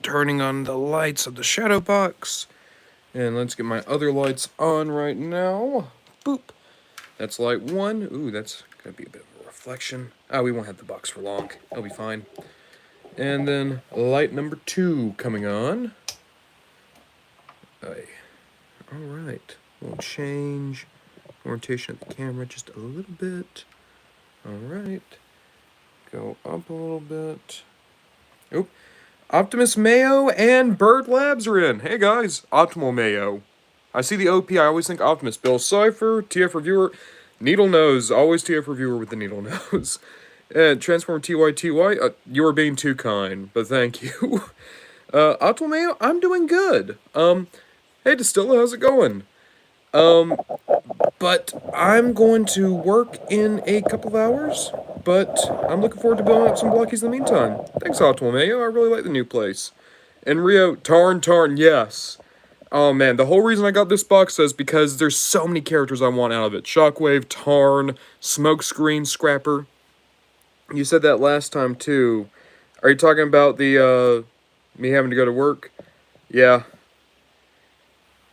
turning on the lights of the shadow box. And let's get my other lights on right now. Boop. That's light 1. Ooh, that's gonna be a bit of a reflection. Ah, we won't have the box for long. That'll be fine. And then light number 2 coming on. Alright. We'll change orientation of the camera just a little bit. Alright. Go up a little bit. Oop. Optimus Mayo and Bird Labs are in. Hey guys, Optimal Mayo. I see the OP, I always think Optimus. Bill Cipher, TF Reviewer, Needle Nose, always TF Reviewer with the Needle Nose. And Transformer TYTY, you are being too kind, but thank you. Optimal Mayo, I'm doing good. Hey Distilla, how's it going? But I'm going to work in a couple of hours, but I'm looking forward to building up some Blokees in the meantime. Thanks, Optimal Mayo, I really like the new place. And Rio, Tarn, yes. Oh man, the whole reason I got this box is because there's so many characters I want out of it. Shockwave, Tarn, Smokescreen, Scrapper. You said that last time too. Are you talking about the, me having to go to work? Yeah.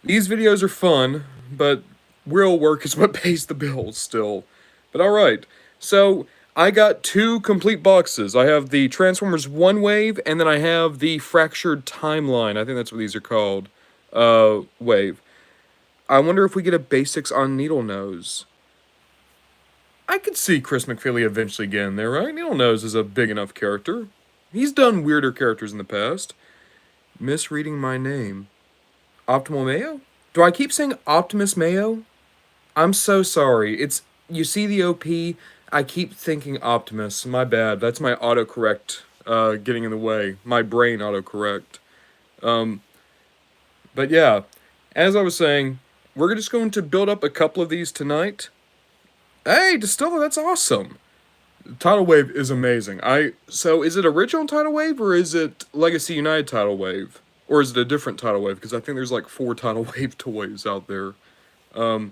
These videos are fun, but real work is what pays the bills still. But alright, so I got 2 complete boxes. I have the Transformers 1 wave, and then I have the Fractured Timeline. I think that's what these are called. Wave. I wonder if we get a basics on Needle Nose. I could see Chris McFeely eventually getting there, right? Needle Nose is a big enough character. He's done weirder characters in the past. Misreading my name. Optimal Mayo? Do I keep saying Optimus Mayo? I'm so sorry. You see the OP, I keep thinking Optimus. My bad. That's my autocorrect getting in the way. My brain autocorrect. But yeah, as I was saying, we're just going to build up a couple of these tonight. Hey, Distilla, that's awesome. Tidal Wave is amazing. So is it original Tidal Wave or is it Legacy United Tidal Wave? Or is it a different Tidal Wave? Because I think there's like 4 Tidal Wave toys out there. But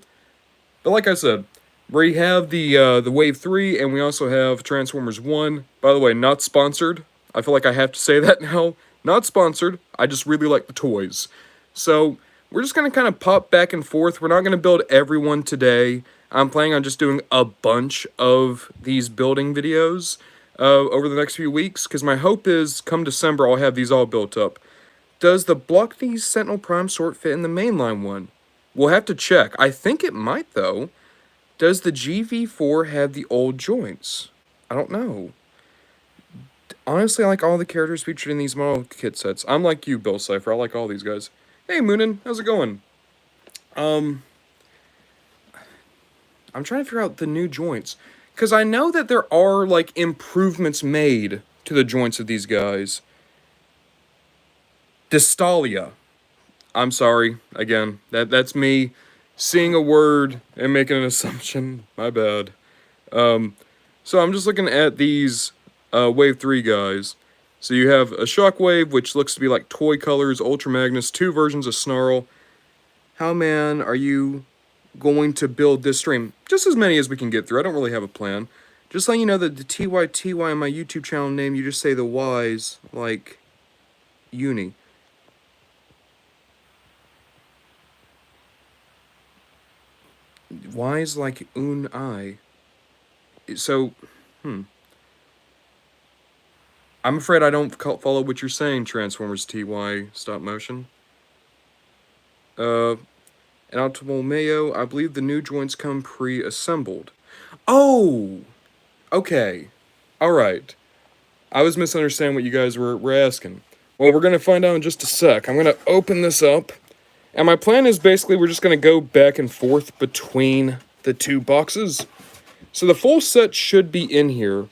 like I said, we have the Wave 3 and we also have Transformers 1. By the way, not sponsored. I feel like I have to say that now. Not sponsored. I just really like the toys. So we're just going to kind of pop back and forth. We're not going to build everyone today. I'm planning on just doing a bunch of these building videos over the next few weeks, because my hope is, come December, I'll have these all built up. Does the Blokees Sentinel Prime sort fit in the mainline one? We'll have to check. I think it might, though. Does the GV4 have the old joints? I don't know. Honestly, I like all the characters featured in these model kit sets. I'm like you, Bill Cipher. I like all these guys. Hey, Moonin, how's it going? I'm trying to figure out the new joints. Because I know that there are, like, improvements made to the joints of these guys. Dystalia. I'm sorry. Again, that's me seeing a word and making an assumption. My bad. So I'm just looking at these Wave 3 guys. So you have a Shockwave, which looks to be like toy colors, Ultra Magnus, 2 versions of Snarl. How, man, are you going to build this stream? Just as many as we can get through. I don't really have a plan. Just letting you know that the TYTY on my YouTube channel name, you just say the Y's like uni. Y's like un I. So, I'm afraid I don't follow what you're saying, Transformers TY stop motion. And Optimal Mayo, I believe the new joints come pre-assembled. Oh! Okay. Alright. I was misunderstanding what you guys were asking. Well, we're going to find out in just a sec. I'm going to open this up. And my plan is basically we're just going to go back and forth between the 2 boxes. So the full set should be in here.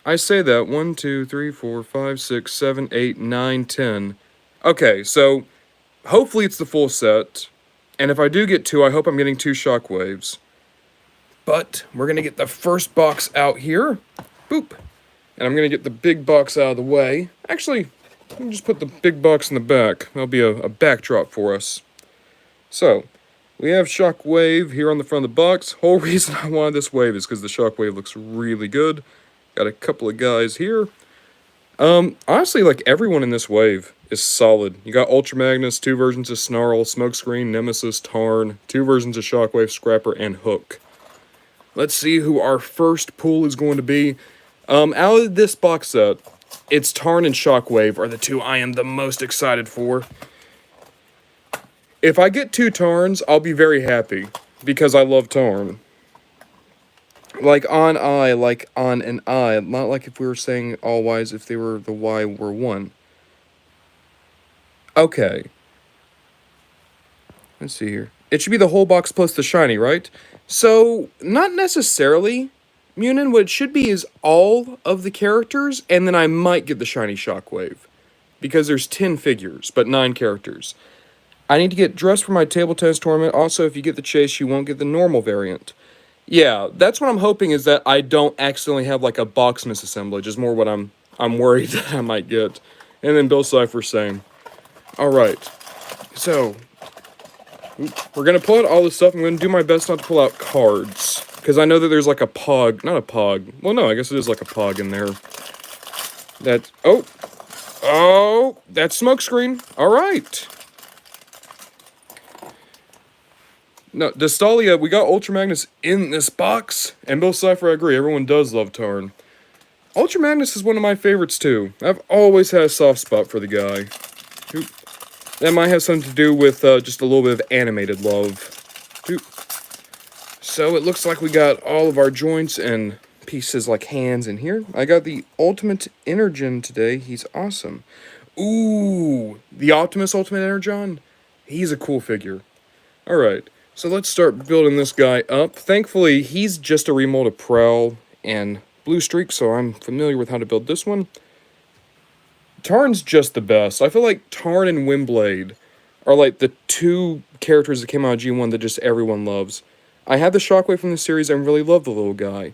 I say that. 1, 2, 3, 4, 5, 6, 7, 8, 9, 10. Okay, so hopefully it's the full set. And if I do get 2, I hope I'm getting 2 Shockwaves. But we're going to get the first box out here. Boop. And I'm going to get the big box out of the way. Actually, let me just put the big box in the back. That'll be a backdrop for us. So, we have Shockwave here on the front of the box. Whole reason I wanted this wave is because the Shockwave looks really good. Got a couple of guys here. Honestly, like, everyone in this wave is solid. You got Ultra Magnus, 2 versions of Snarl, Smokescreen, Nemesis, Tarn, 2 versions of Shockwave, Scrapper, and Hook. Let's see who our first pool is going to be. Out of this box set, it's Tarn and Shockwave are the 2 I am the most excited for. If I get 2 Tarns, I'll be very happy, because I love Tarn. Like on an I, not like if we were saying all Ys if they were the Y were 1. Okay. Let's see here. It should be the whole box plus the shiny, right? So, not necessarily, Munin. What it should be is all of the characters, and then I might get the shiny Shockwave. Because there's 10 figures, but 9 characters. I need to get dressed for my table tennis tournament. Also, if you get the chase, you won't get the normal variant. Yeah, that's what I'm hoping, is that I don't accidentally have like a box misassemblage, is more what I'm worried that I might get. And then Bill Cipher, same. Alright, so we're gonna pull out all this stuff. I'm gonna do my best not to pull out cards, because I know that there's like a pog, not a pog, well no, I guess it is like a pog in there. That's, oh, that's Smokescreen, alright. No, Dystalia, we got Ultra Magnus in this box, and Bill Cipher, I agree, everyone does love Tarn. Ultra Magnus is one of my favorites too. I've always had a soft spot for the guy. That might have something to do with just a little bit of animated love. So it looks like we got all of our joints and pieces like hands in here. I got the Ultimate Energon today. He's awesome. Ooh, the Optimus Ultimate Energon? He's a cool figure. Alright. So let's start building this guy up. Thankfully, he's just a remold of Prowl and Blue Streak, so I'm familiar with how to build this one. Tarn's just the best. I feel like Tarn and Windblade are like the 2 characters that came out of G1 that just everyone loves. I had the Shockwave from the series and really love the little guy.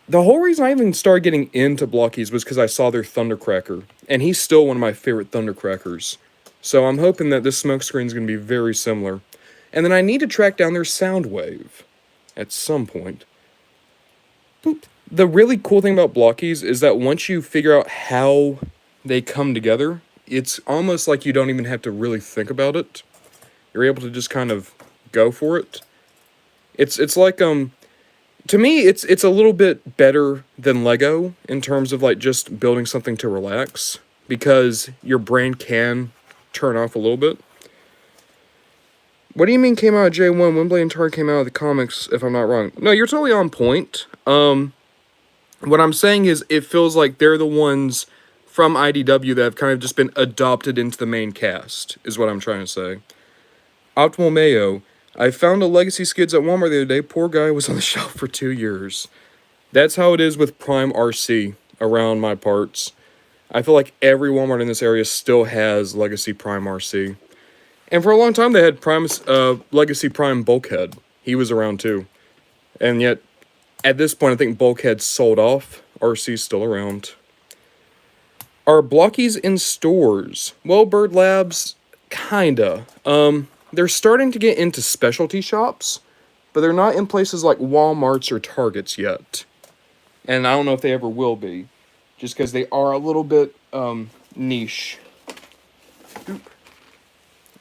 The whole reason I even started getting into Blokees was because I saw their Thundercracker, and he's still one of my favorite Thundercrackers. So I'm hoping that this Smokescreen is going to be very similar. And then I need to track down their Soundwave at some point. Boop. The really cool thing about Blokees is that once you figure out how they come together, it's almost like you don't even have to really think about it. You're able to just kind of go for it. It's like, to me, it's a little bit better than Lego in terms of, like, just building something to relax, because your brain can turn off a little bit. What do you mean came out of J1? Windblade and Tarn came out of the comics, if I'm not wrong. No, you're totally on point. What I'm saying is it feels like they're the ones from IDW that have kind of just been adopted into the main cast, is what I'm trying to say. Optimal Mayo. I found a Legacy Skids at Walmart the other day. Poor guy was on the shelf for 2 years. That's how it is with Prime RC around my parts. I feel like every Walmart in this area still has Legacy Prime RC. And for a long time, they had Legacy Prime Bulkhead. He was around too. And yet, at this point, I think Bulkhead sold off. RC's still around. Are Blokees in stores? Well, Bird Labs, kinda. They're starting to get into specialty shops, but they're not in places like Walmarts or Targets yet. And I don't know if they ever will be, just because they are a little bit, niche.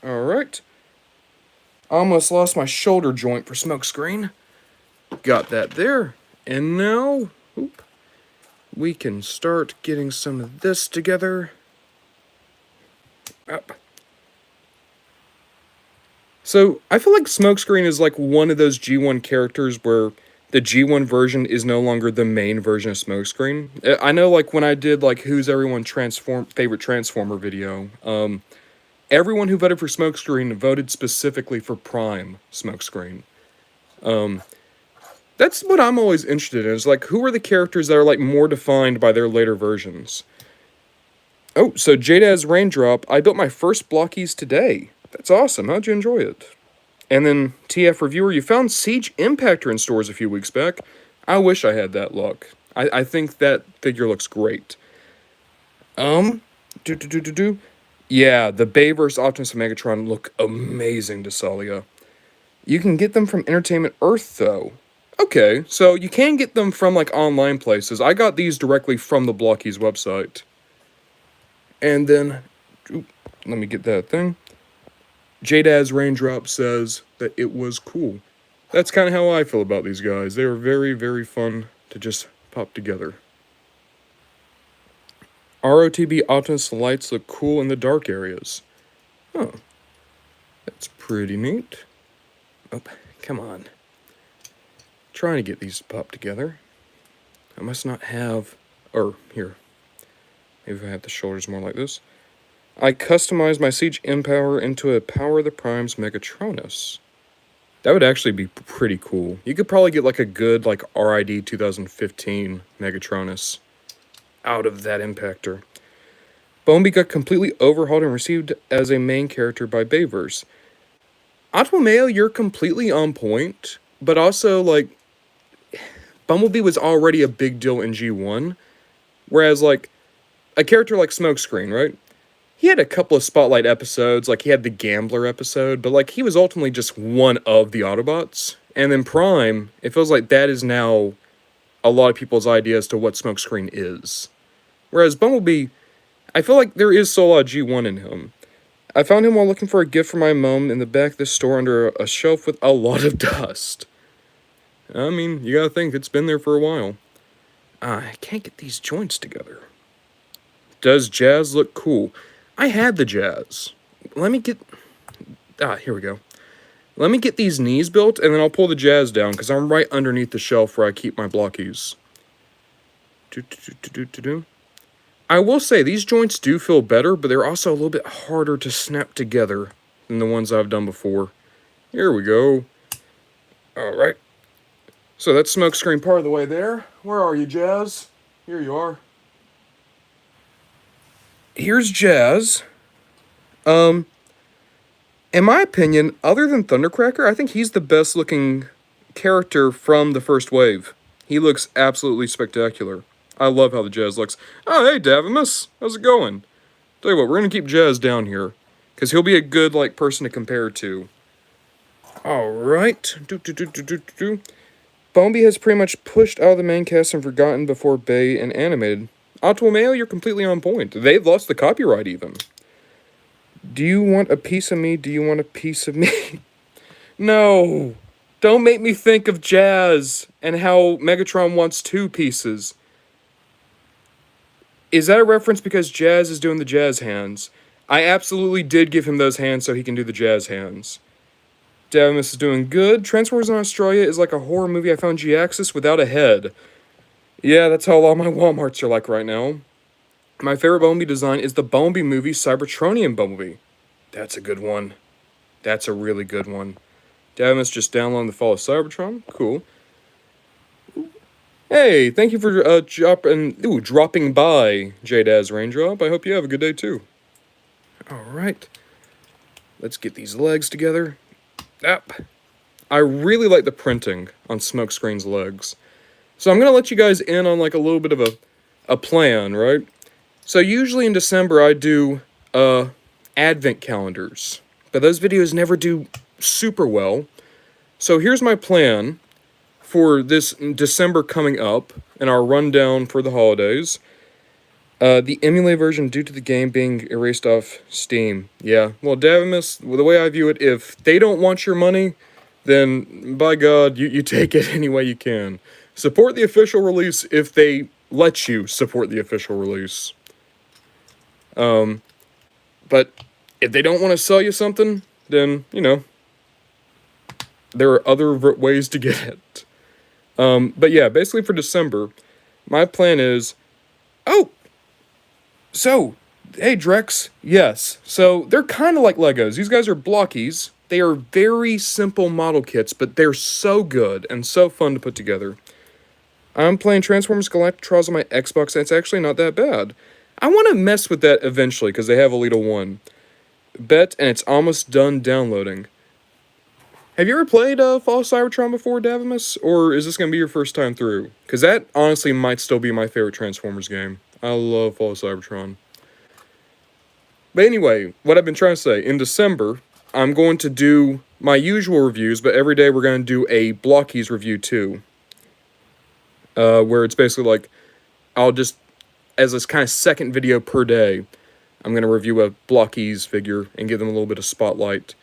Alright. Almost lost my shoulder joint for Smokescreen. Got that there. And now, we can start getting some of this together. Up. So, I feel like Smokescreen is like one of those G1 characters where the G1 version is no longer the main version of Smokescreen. I know, like, when I did, like, Who's Everyone's favorite Transformer video, everyone who voted for Smokescreen voted specifically for Prime Smokescreen. That's what I'm always interested in, is, like, who are the characters that are, like, more defined by their later versions? Oh, so Jada's Raindrop, I built my first Blokees today. That's awesome. How'd you enjoy it? And then, TF Reviewer, you found Siege Impactor in stores a few weeks back. I wish I had that luck. I think that figure looks great. Yeah, the Bay vs. Optimus and Megatron look amazing to Salia. You can get them from Entertainment Earth, though. Okay, so you can get them from, like, online places. I got these directly from the Blokees website. And then, let me get that thing. J-Daz Raindrop says that it was cool. That's kind of how I feel about these guys. They are very, very fun to just pop together. ROTB Optimus lights look cool in the dark areas. Oh, that's pretty neat. Oh, come on. Trying to get these to pop together. I must not have... Or, here. Maybe if I have the shoulders more like this. I customized my Siege Empower into a Power of the Primes Megatronus. That would actually be pretty cool. You could probably get like a good like RID 2015 Megatronus out of that impactor. Bombi got completely overhauled and received as a main character by Bayverse. Atwameo, you're completely on point, but also like Bumblebee was already a big deal in G1, whereas like a character like Smokescreen, right? He had a couple of spotlight episodes, like he had the Gambler episode, but like he was ultimately just one of the Autobots. And then Prime, it feels like that is now a lot of people's idea as to what Smokescreen is. Whereas Bumblebee, I feel like there is still a lot of G1 in him. I found him while looking for a gift for my mom in the back of the store under a shelf with a lot of dust. I mean, you gotta think, it's been there for a while. I can't get these joints together. Does Jazz look cool? I had the Jazz. Let me get... here we go. Let me get these knees built, and then I'll pull the Jazz down, because I'm right underneath the shelf where I keep my Blokees. I will say, these joints do feel better, but they're also a little bit harder to snap together than the ones I've done before. Here we go. Alright. So that's Smokescreen part of the way there. Where are you, Jazz? Here you are. Here's Jazz. In my opinion, other than Thundercracker, I think he's the best looking character from the first wave. He looks absolutely spectacular. I love how the Jazz looks. Oh, hey, Davimus. How's it going? Tell you what, we're going to keep Jazz down here, because he'll be a good, like, person to compare to. Alright. Bombi has pretty much pushed out of the main cast and forgotten before Bay and animated. Atwameo, you're completely on point. They've lost the copyright, even. Do you want a piece of me? Do you want a piece of me? No! Don't make me think of Jazz and how Megatron wants 2 pieces. Is that a reference because Jazz is doing the Jazz hands? I absolutely did give him those hands so he can do the Jazz hands. Davimus is doing good. Transformers in Australia is like a horror movie I found G-Axis without a head. Yeah, that's how a lot of my Walmarts are like right now. My favorite Bumblebee design is the Bumblebee movie Cybertronian Bumblebee. That's a good one. That's a really good one. Davimus just downloading the Fall of Cybertron. Cool. Hey, thank you for dropping by, J-Daz Raindrop. I hope you have a good day too. Alright. Let's get these legs together. I really like the printing on Smokescreen's legs. So I'm going to let you guys in on like a little bit of a plan, right? So usually in December I do advent calendars, but those videos never do super well. So here's my plan for this December coming up and our rundown for the holidays. The emulated version due to the game being erased off Steam. Yeah, well, Davimus, the way I view it, if they don't want your money, then by God, you take it any way you can. Support the official release if they let you support the official release. But if they don't want to sell you something, then, you know, there are other ways to get it. But yeah, basically for December, my plan is... Oh! So, hey Drex, yes. So, they're kind of like Legos. These guys are Blokees. They are very simple model kits, but they're so good and so fun to put together. I'm playing Transformers Galactic Trials on my Xbox, and it's actually not that bad. I want to mess with that eventually, because they have Alita 1. Bet, and it's almost done downloading. Have you ever played Fall of Cybertron before, Davimus? Or is this going to be your first time through? Because that, honestly, might still be my favorite Transformers game. I love Fall of Cybertron. But anyway, what I've been trying to say, in December, I'm going to do my usual reviews, but every day we're going to do a Blokees review too. Where it's basically like, I'll just, as this kind of second video per day, I'm going to review a Blokees figure and give them a little bit of spotlight.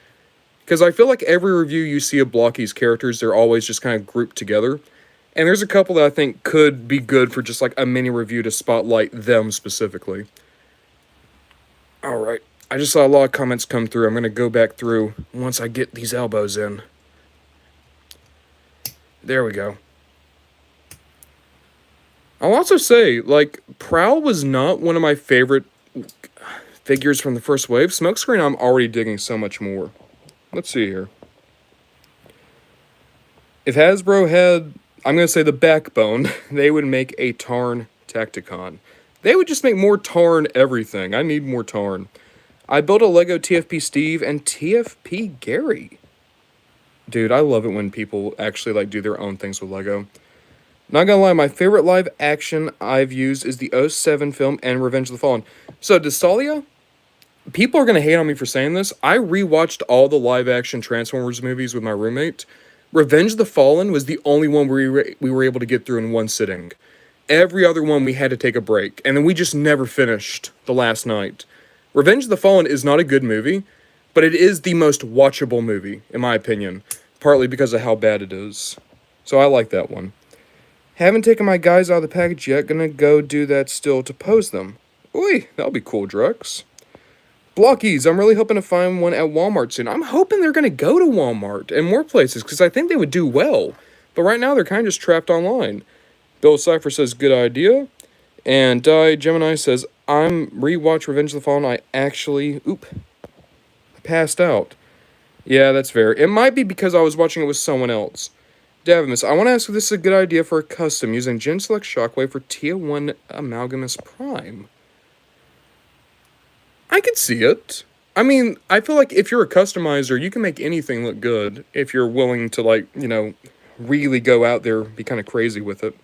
Because I feel like every review you see of Blokees characters, they're always just kind of grouped together. And there's a couple that I think could be good for just like a mini review to spotlight them specifically. Alright, I just saw a lot of comments come through. I'm going to go back through once I get these elbows in. There we go. I'll also say, like, Prowl was not one of my favorite figures from the first wave. Smokescreen I'm already digging so much more. Let's see here. If Hasbro had, I'm going to say the backbone, they would make a Tarn Tacticon. They would just make more Tarn everything. I need more Tarn. I built a Lego TFP Steve and TFP Gary. Dude, I love it when people actually, like, do their own things with Lego. Not gonna lie, my favorite live action I've used is the '07 film and Revenge of the Fallen. So, Destalia, people are gonna hate on me for saying this. I rewatched all the live action Transformers movies with my roommate. Revenge of the Fallen was the only one we were able to get through in one sitting. Every other one we had to take a break, and then we just never finished the last night. Revenge of the Fallen is not a good movie, but it is the most watchable movie, in my opinion, partly because of how bad it is. So I like that one. Haven't taken my guys out of the package yet. Gonna go do that still to pose them. Oi, that'll be cool, Drex. Blokees, I'm really hoping to find one at Walmart soon. I'm hoping they're gonna go to Walmart and more places, because I think they would do well. But right now, they're kind of just trapped online. Bill Cypher says, good idea. And Gemini says, I'm rewatch Revenge of the Fallen. I actually, passed out. Yeah, that's fair. It might be because I was watching it with someone else. Davimus, I want to ask if this is a good idea for a custom using Gen Select Shockwave for Tier 1 Amalgamous Prime. I could see it. I mean, I feel like if you're a customizer, you can make anything look good if you're willing to, like, you know, really go out there, be kind of crazy with it.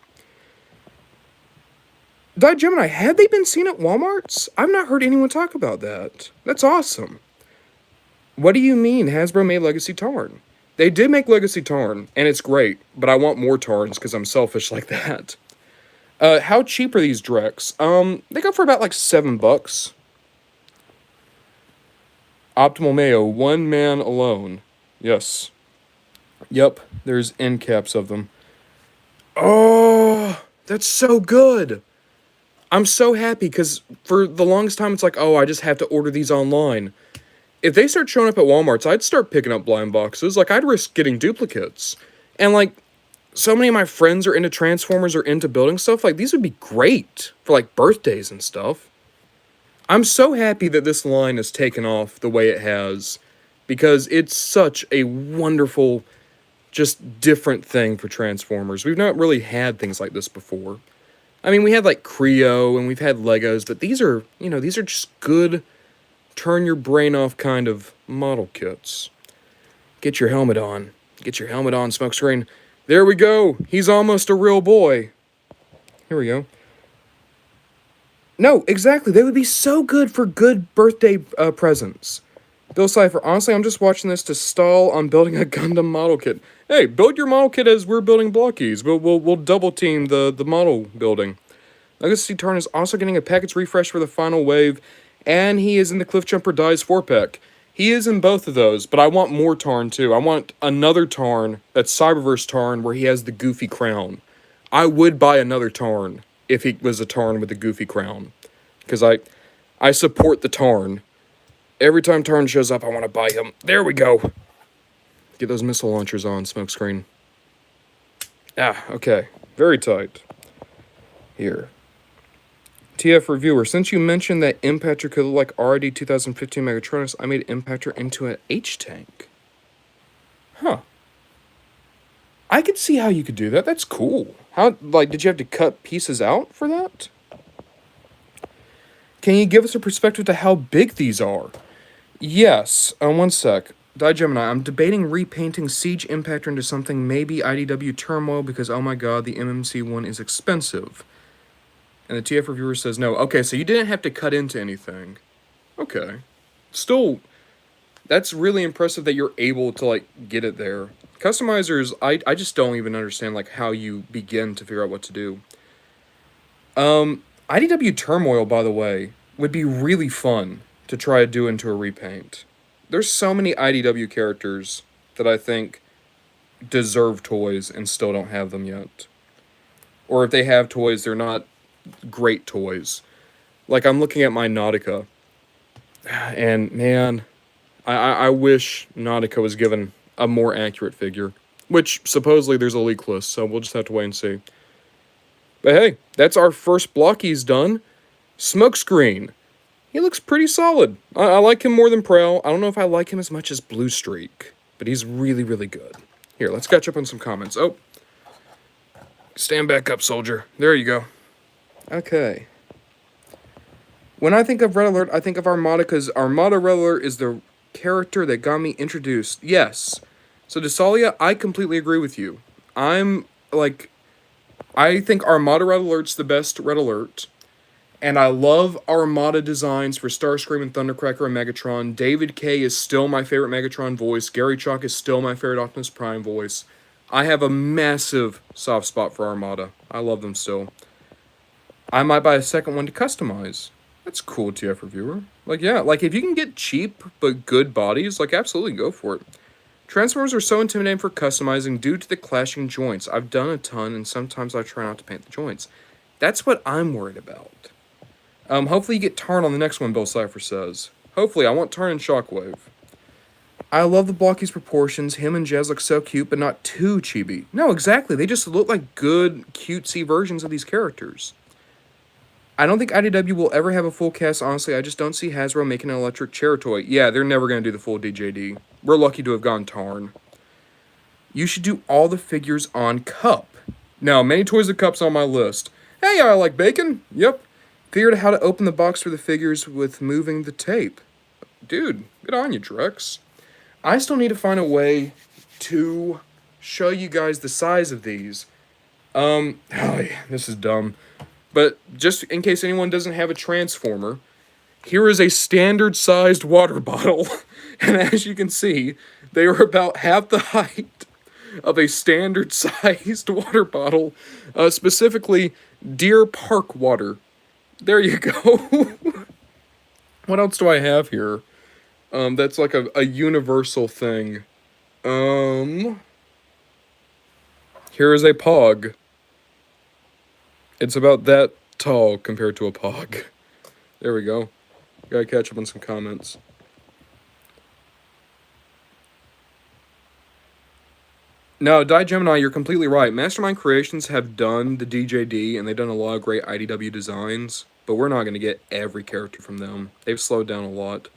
Gemini, have they been seen at Walmarts? I've not heard anyone talk about that. That's awesome. What do you mean Hasbro made Legacy Tarn? They did make Legacy Tarn, and it's great, but I want more Tarns because I'm selfish like that. How cheap are these Drex? They go for about like $7. Optimal Mayo, one man alone. Yes. Yep, there's end caps of them. Oh, that's so good. I'm so happy because for the longest time it's like, oh, I just have to order these online. If they start showing up at Walmarts, I'd start picking up blind boxes. Like, I'd risk getting duplicates. And, like, so many of my friends are into Transformers or into building stuff. Like, these would be great for, like, birthdays and stuff. I'm so happy that this line has taken off the way it has. Because it's such a wonderful, just different thing for Transformers. We've not really had things like this before. I mean, we had, like, Creo and we've had Legos. But these are, you know, these are just good, turn your brain off kind of model kits. Get your helmet on. Get your helmet on, Smokescreen. There we go. He's almost a real boy. Here we go. No, exactly. They would be so good for good birthday presents. Bill Cypher, honestly, I'm just watching this to stall on building a Gundam model kit. Hey, build your model kit as we're building Blokees. We'll double team the model building. Legacy Tarn is also getting a package refresh for the final wave. And he is in the Cliffjumper Dies 4-pack. He is in both of those, but I want more Tarn, too. I want another Tarn, that's Cyberverse Tarn, where he has the goofy crown. I would buy another Tarn if he was a Tarn with the goofy crown. Because I support the Tarn. Every time Tarn shows up, I want to buy him. There we go. Get those missile launchers on, Smokescreen. Ah, okay. Very tight. Here. TF Reviewer, since you mentioned that Impactor could look like RID 2015 Megatronus, I made Impactor into an H-Tank. Huh. I could see how you could do that. That's cool. How, like, did you have to cut pieces out for that? Can you give us a perspective to how big these are? Yes. One sec. Gemini, I'm debating repainting Siege Impactor into something maybe IDW Turmoil because, oh my god, the MMC one is expensive. And the TF Reviewer says no. Okay, so you didn't have to cut into anything. Okay. Still, that's really impressive that you're able to, like, get it there. Customizers, I just don't even understand, like, how you begin to figure out what to do. IDW Turmoil, by the way. would be really fun to try to do into a repaint. There's so many IDW characters that I think deserve toys and still don't have them yet. Or if they have toys, they're not great toys. Like, I'm looking at my Nautica, and man, I wish Nautica was given a more accurate figure. Which, supposedly, there's a leak list, so we'll just have to wait and see. But hey, that's our first Blokees done. Smokescreen. He looks pretty solid. I like him more than Prowl. I don't know if I like him as much as Blue Streak, but he's really, really good. Here, let's catch up on some comments. Oh, stand back up, soldier. There you go. Okay. When I think of Red Alert, I think of Armada because Armada Red Alert is the character that got me introduced. Yes. So, Desalia, I completely agree with you. I think Armada Red Alert's the best Red Alert. And I love Armada designs for Starscream and Thundercracker and Megatron. David K. is still my favorite Megatron voice. Gary Chalk is still my favorite Optimus Prime voice. I have a massive soft spot for Armada. I love them still. I might buy a second one to customize. That's cool, TF Reviewer. Like, yeah, like if you can get cheap but good bodies, like absolutely go for it. Transformers are so intimidating for customizing due to the clashing joints. I've done a ton, and sometimes I try not to paint the joints. That's what I'm worried about. Hopefully you get Tarn on the next one, Bill Cipher says. Hopefully, I want Tarn and Shockwave. I love the Blokees proportions. Him and Jazz look so cute, but not too chibi. No, exactly. They just look like good, cutesy versions of these characters. I don't think IDW will ever have a full cast, honestly. I just don't see Hasbro making an electric chair toy. Yeah, they're never going to do the full DJD. We're lucky to have gone Tarn. You should do all the figures on Cup. Now, many toys of Cup's on my list. Hey, I like bacon. Yep. Figured out how to open the box for the figures with moving the tape. Dude, good on you, Drex. I still need to find a way to show you guys the size of these. Oh, yeah, this is dumb. But just in case anyone doesn't have a Transformer, here is a standard-sized water bottle. And as you can see, they are about half the height of a standard-sized water bottle. Specifically, Deer Park water. There you go. What else do I have here? That's like a universal thing. Here is a Pog. It's about that tall compared to a Pog. There we go. Gotta catch up on some comments. No, Die Gemini, you're completely right. Mastermind Creations have done the DJD, and they've done a lot of great IDW designs, but we're not going to get every character from them. They've slowed down a lot.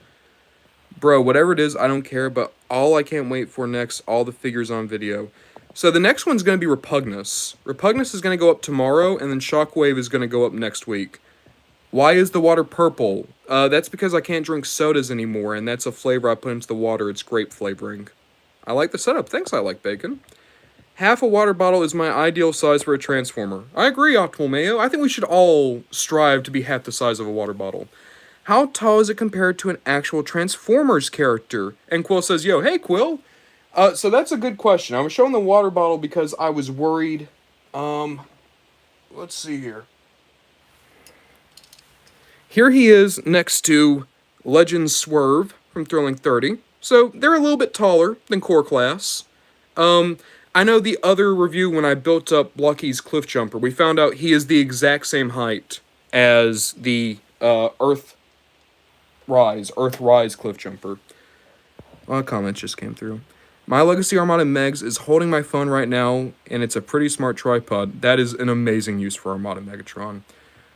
Bro, whatever it is, I don't care, but all I can't wait for next, all the figures on video. So the next one's going to be Repugnus. Repugnus is going to go up tomorrow, and then Shockwave is going to go up next week. Why is the water purple? That's because I can't drink sodas anymore, and that's a flavor I put into the water. It's grape flavoring. I like the setup. Thanks, I like bacon. Half a water bottle is my ideal size for a Transformer. I agree, Optimal Mayo. I think we should all strive to be half the size of a water bottle. How tall is it compared to an actual Transformers character? And Quill says, yo, hey, Quill. So that's a good question. I was showing the water bottle because I was worried. Let's see here. Here he is next to Legend Swerve from Thrilling 30. So they're a little bit taller than Core Class. I know the other review when I built up Blokees Cliff Jumper, we found out he is the exact same height as the Earth Rise Cliff Jumper. A lot of comments just came through. My Legacy Armada Megs is holding my phone right now, and it's a pretty smart tripod. That is an amazing use for Armada Megatron.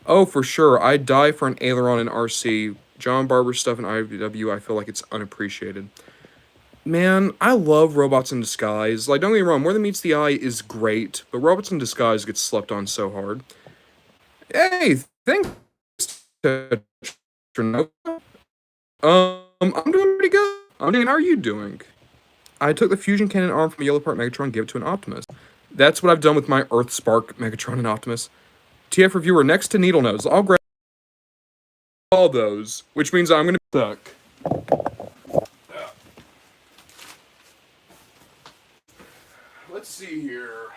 Oh, for sure. I'd die for an aileron in RC. John Barber stuff in IWW, I feel like it's unappreciated. Man, I love Robots in Disguise. Like, don't get me wrong, More Than Meets the Eye is great, but Robots in Disguise gets slept on so hard. Hey, thanks, I'm doing pretty good. How are you doing? I took the fusion cannon arm from a Yellow Part Megatron and gave it to an Optimus. That's what I've done with my Earth Spark Megatron and Optimus. TF Reviewer next to Needle Nose. I'll grab all those, which means I'm going to be stuck. Let's see here.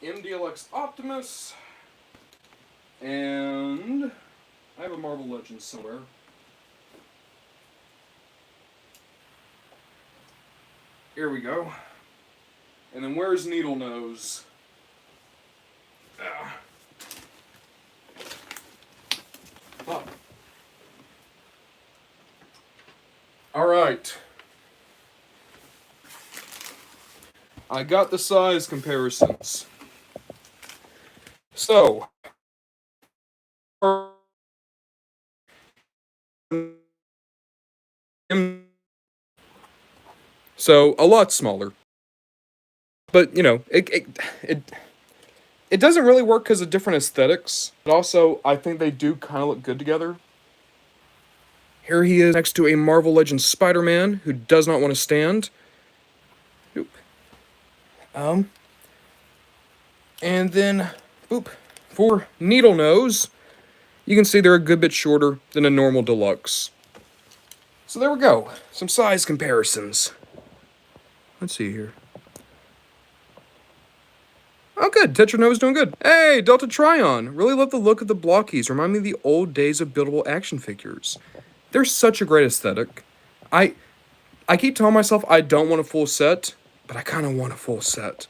MDLX Optimus. And I have a Marvel Legends somewhere. Here we go. And then where's Needle Nose? Ah. Oh. Alright. I got the size comparisons. So. So, a lot smaller. But, you know, it doesn't really work because of different aesthetics. But also, I think they do kind of look good together. Here he is next to a Marvel Legends Spider-Man who does not want to stand. Oop. And then, boop, for Needle Nose, you can see they're a good bit shorter than a normal deluxe. So there we go, some size comparisons. Let's see here. Oh good, Tetranova's doing good. Hey, Delta Trion, really love the look of the Blokees, remind me of the old days of buildable action figures. They're such a great aesthetic. I keep telling myself I don't want a full set, but I kind of want a full set.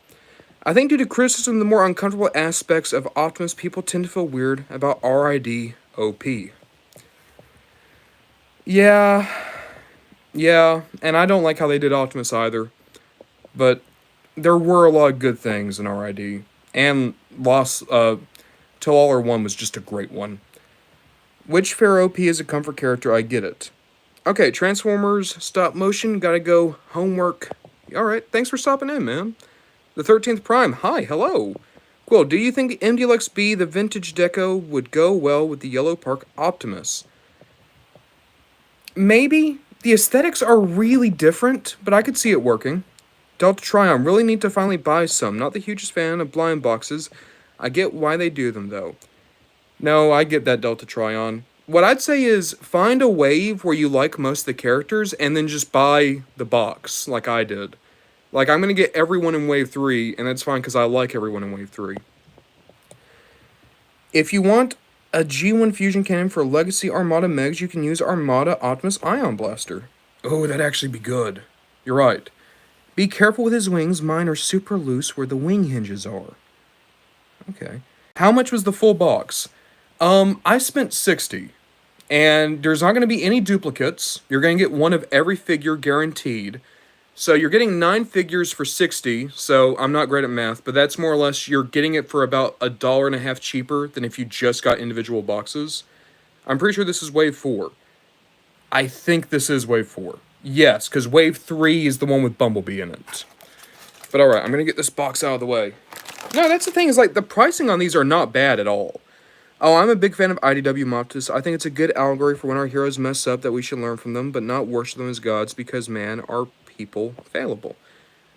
I think due to criticism of the more uncomfortable aspects of Optimus, people tend to feel weird about RID OP. Yeah, and I don't like how they did Optimus either. But there were a lot of good things in RID. And Till All Are One was just a great one. Which Fair OP is a comfort character, I get it. Okay, Transformers, stop motion, gotta go, homework. Alright, thanks for stopping in, man. The 13th Prime, hi, hello. Quill, do you think MDLXB, the vintage deco, would go well with the Yellow Park Optimus? Maybe. The aesthetics are really different, but I could see it working. Delta Trion, really need to finally buy some. Not the hugest fan of blind boxes. I get why they do them, though. No, I get that, Delta Trion. What I'd say is, find a wave where you like most of the characters, and then just buy the box, like I did. Like, I'm gonna get everyone in Wave 3, and that's fine, because I like everyone in Wave 3. If you want a G1 fusion cannon for Legacy Armada Megs, you can use Armada Optimus Ion Blaster. Oh, that'd actually be good. You're right. Be careful with his wings, mine are super loose where the wing hinges are. Okay. How much was the full box? I spent $60. And there's not going to be any duplicates. You're going to get one of every figure guaranteed. So you're getting 9 figures for $60, so I'm not great at math, but that's more or less, you're getting it for about $1.50 cheaper than if you just got individual boxes. I'm pretty sure this is Wave 4. I think this is Wave 4. Yes, because Wave 3 is the one with Bumblebee in it. But alright, I'm going to get this box out of the way. No, that's the thing, is like, the pricing on these are not bad at all. Oh, I'm a big fan of IDW Moptus. I think it's a good allegory for when our heroes mess up that we should learn from them, but not worship them as gods because, man, our people fallible.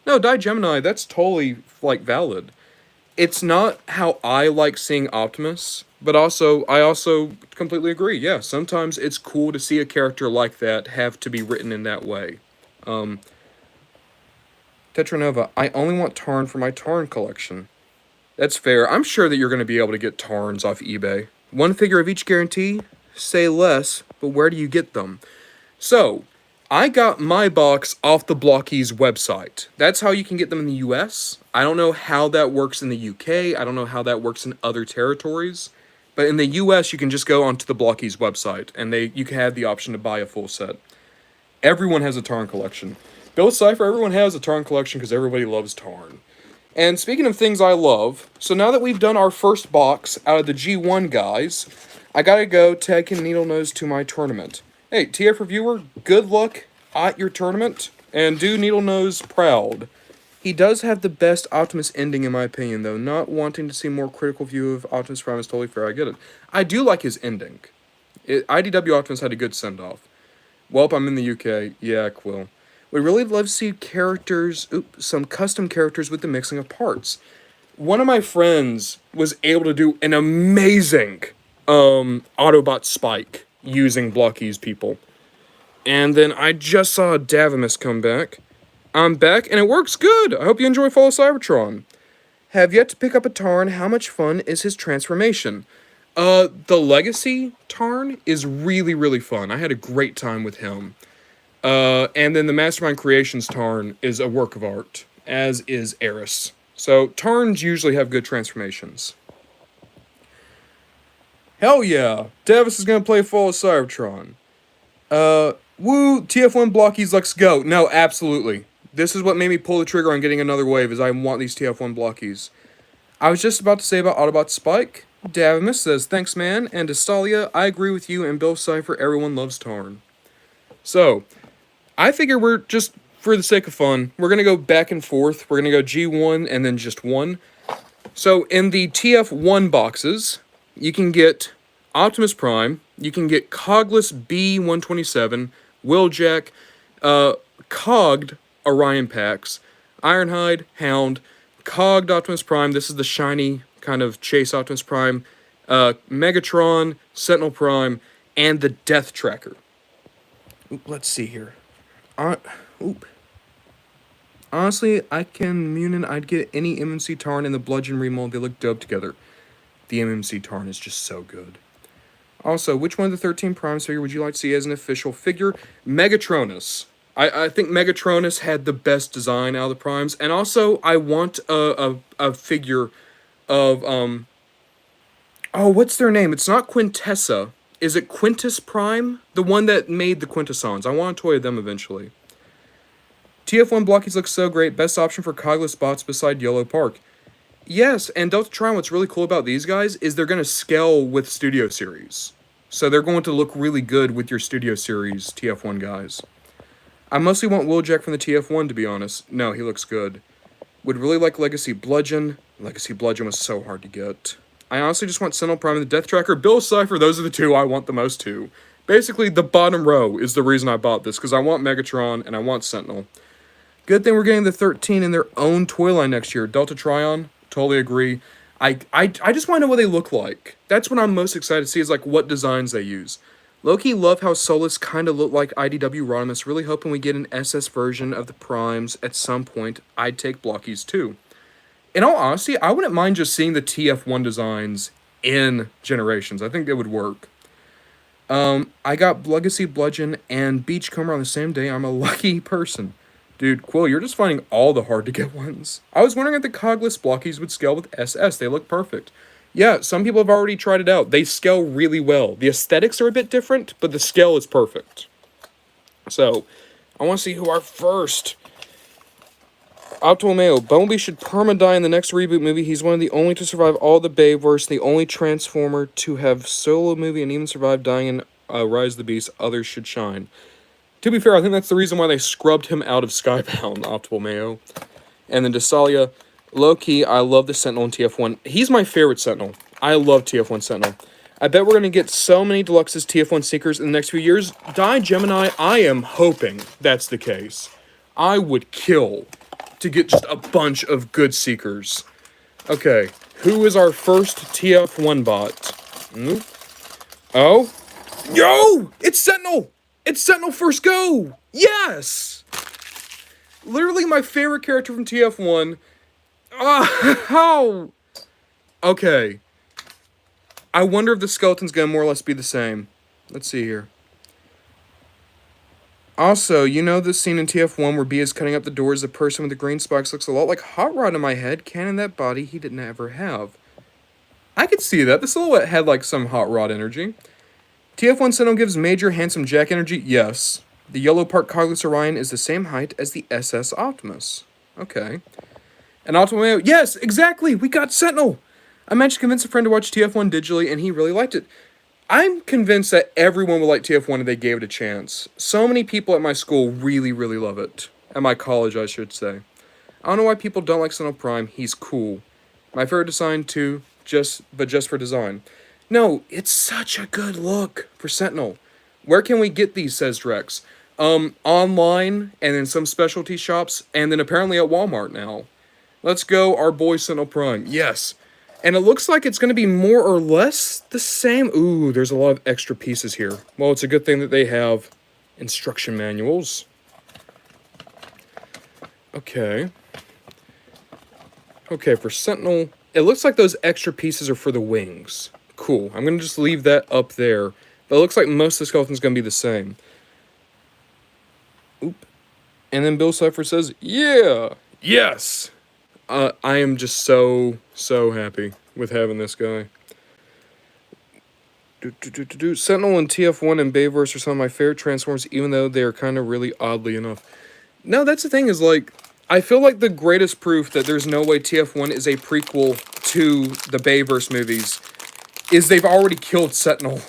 No, Die Gemini, that's totally, like, valid. It's not how I like seeing Optimus, but I also completely agree. Yeah, sometimes it's cool to see a character like that have to be written in that way. Tetranova, I only want Tarn for my Tarn collection. That's fair. I'm sure that you're going to be able to get Tarns off eBay. One figure of each guarantee? Say less, but where do you get them? So, I got my box off the Blokees website. That's how you can get them in the US. I don't know how that works in the UK. I don't know how that works in other territories. But in the US, you can just go onto the Blokees website, and you can have the option to buy a full set. Everyone has a Tarn collection. Bill Cipher, everyone has a Tarn collection because everybody loves Tarn. And speaking of things I love, so now that we've done our first box out of the G1 guys, I gotta go take Needle Nose to my tournament. Hey, TF Reviewer, good luck at your tournament, and do Needle Nose proud. He does have the best Optimus ending in my opinion, though. Not wanting to see more critical view of Optimus Prime is totally fair, I get it. I do like his ending. IDW Optimus had a good send-off. Welp, I'm in the UK. Yeah, Quill. We'd really love to see some custom characters with the mixing of parts. One of my friends was able to do an amazing Autobot Spike using Blokees people. And then I just saw Davimus come back. I'm back, and it works good. I hope you enjoy Fall of Cybertron. Have yet to pick up a Tarn. How much fun is his transformation? The Legacy Tarn is really, really fun. I had a great time with him. And then the Mastermind Creations Tarn is a work of art, as is Eris. So, Tarns usually have good transformations. Hell yeah! Davis is gonna play Fall of Cybertron. Woo! TF1 Blokees, let's go! No, absolutely. This is what made me pull the trigger on getting another wave, is I want these TF1 Blokees. I was just about to say about Autobot Spike. Davimus says, thanks man, and Destalia, I agree with you, and Bill Cipher, everyone loves Tarn. So, I figure we're just, for the sake of fun, we're going to go back and forth. We're going to go G1 and then just 1. So, in the TF1 boxes, you can get Optimus Prime, you can get Cogless B-127, Wheeljack, Cogged Orion Pax, Ironhide, Hound, Cogged Optimus Prime, this is the shiny kind of chase Optimus Prime, Megatron, Sentinel Prime, and the Death Tracker. Oop, let's see here. Honestly, I'd get any MMC Tarn and the Bludgeon remold, they look dope together. The MMC Tarn is just so good. Also, which one of the 13 Primes figure would you like to see as an official figure? Megatronus. I think Megatronus had the best design out of the Primes, and also I want a figure of, oh, what's their name? It's not Quintessa. Is it Quintus Prime? The one that made the Quintessons. I want a toy of them eventually. TF1 Blokees looks so great. Best option for cogless bots beside Yellow Park. Yes, and Delta Trion, what's really cool about these guys is they're going to scale with Studio Series. So they're going to look really good with your Studio Series TF1 guys. I mostly want Wheeljack from the TF1, to be honest. No, he looks good. Would really like Legacy Bludgeon. Legacy Bludgeon was so hard to get. I honestly just want Sentinel Prime and the Death Tracker. Bill Cipher, those are the two I want the most too. Basically, the bottom row is the reason I bought this, because I want Megatron and I want Sentinel. Good thing we're getting the 13 in their own toy line next year. Delta Trion, totally agree. I just want to know what they look like. That's what I'm most excited to see, is like what designs they use. Low-key love how Solus kind of looked like IDW Rodimus. Really hoping we get an SS version of the Primes at some point. I'd take Blokees too. In all honesty, I wouldn't mind just seeing the TF1 designs in Generations. I think they would work. I got Legacy Bludgeon and Beachcomber on the same day. I'm a lucky person. Dude, Quill, you're just finding all the hard-to-get ones. I was wondering if the Cogless Blokees would scale with SS. They look perfect. Yeah, some people have already tried it out. They scale really well. The aesthetics are a bit different, but the scale is perfect. So, I want to see who our first... Optimal Bumblebee should perma-die in the next reboot movie. He's one of the only to survive all the Bayverse, the only Transformer to have solo movie and even survive dying in Rise of the Beast. Others should shine. To be fair, I think that's the reason why they scrubbed him out of Skybound, Optimal Mayo. And then Destalia, low-key, I love the Sentinel in TF1. He's my favorite Sentinel. I love TF1 Sentinel. I bet we're going to get so many Deluxes TF1 Seekers in the next few years. Die Gemini, I am hoping that's the case. I would kill to get just a bunch of good Seekers. Okay, who is our first TF1 bot? Oh? Yo! It's Sentinel! It's Sentinel First Go! Yes! Literally my favorite character from TF1. How? Okay. I wonder if the skeleton's gonna more or less be the same. Let's see here. Also, you know this scene in TF1 where B is cutting up the doors, the person with the green spikes looks a lot like Hot Rod in my head. Cannon that body he didn't ever have. I could see that. The silhouette had like some Hot Rod energy. TF1 Sentinel gives Major Handsome Jack energy? Yes. The Yellow Part Cogless Orion is the same height as the SS Optimus. Okay. And Optimus, yes, exactly! We got Sentinel! I managed to convince a friend to watch TF1 digitally, and he really liked it. I'm convinced that everyone will like TF1 if they gave it a chance. So many people at my school really, really love it. At my college, I should say. I don't know why people don't like Sentinel Prime. He's cool. My favorite design, too, just for design. No, it's such a good look for Sentinel. Where can we get these, says Drex? Online, and in some specialty shops, and then apparently at Walmart now. Let's go, our boy Sentinel Prime. Yes. And it looks like it's going to be more or less the same. Ooh, there's a lot of extra pieces here. Well, it's a good thing that they have instruction manuals. Okay. Okay, for Sentinel, it looks like those extra pieces are for the wings. Cool. I'm going to just leave that up there. But it looks like most of the skeletons going to be the same. Oop. And then Bill Cipher says, yeah! Yes! I am just so happy with having this guy. Sentinel and TF1 and Bayverse are some of my favorite Transformers, even though they are kind of really oddly enough. No, that's the thing is, like, I feel like the greatest proof that there's no way TF1 is a prequel to the Bayverse movies is they've already killed Sentinel.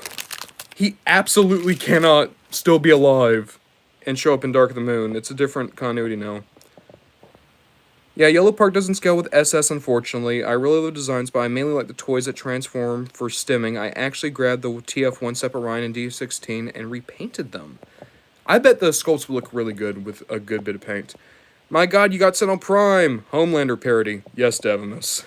He absolutely cannot still be alive and show up in Dark of the Moon. It's a different continuity now. Yeah, Yellow Park doesn't scale with SS, unfortunately. I really love the designs, but I mainly like the toys that transform for stimming. I actually grabbed the TF1 Separate Ryan and D16 and repainted them. I bet the sculpts would look really good with a good bit of paint. My god, you got Sentinel Prime! Homelander parody. Yes, Devimus.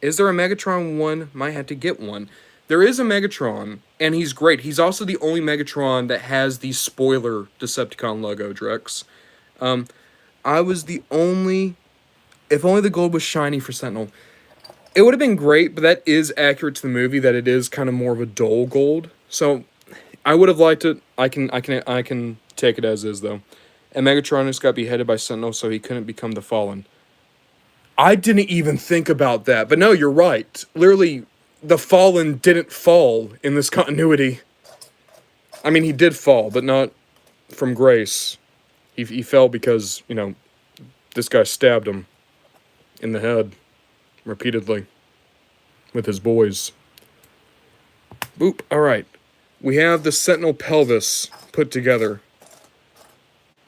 Is there a Megatron one? Might have to get one. There is a Megatron, and he's great. He's also the only Megatron that has the spoiler Decepticon logo, Drex. I was the only... If only the gold was shiny for Sentinel. It would have been great, but that is accurate to the movie, that it is kind of more of a dull gold. So, I would have liked it. I can take it as is, though. And Megatron just got beheaded by Sentinel, so he couldn't become the Fallen. I didn't even think about that, but no, you're right. Literally, the Fallen didn't fall in this continuity. I mean, he did fall, but not from grace. He fell because, you know, this guy stabbed him in the head repeatedly with his boys. Boop. Alright. We have the Sentinel pelvis put together.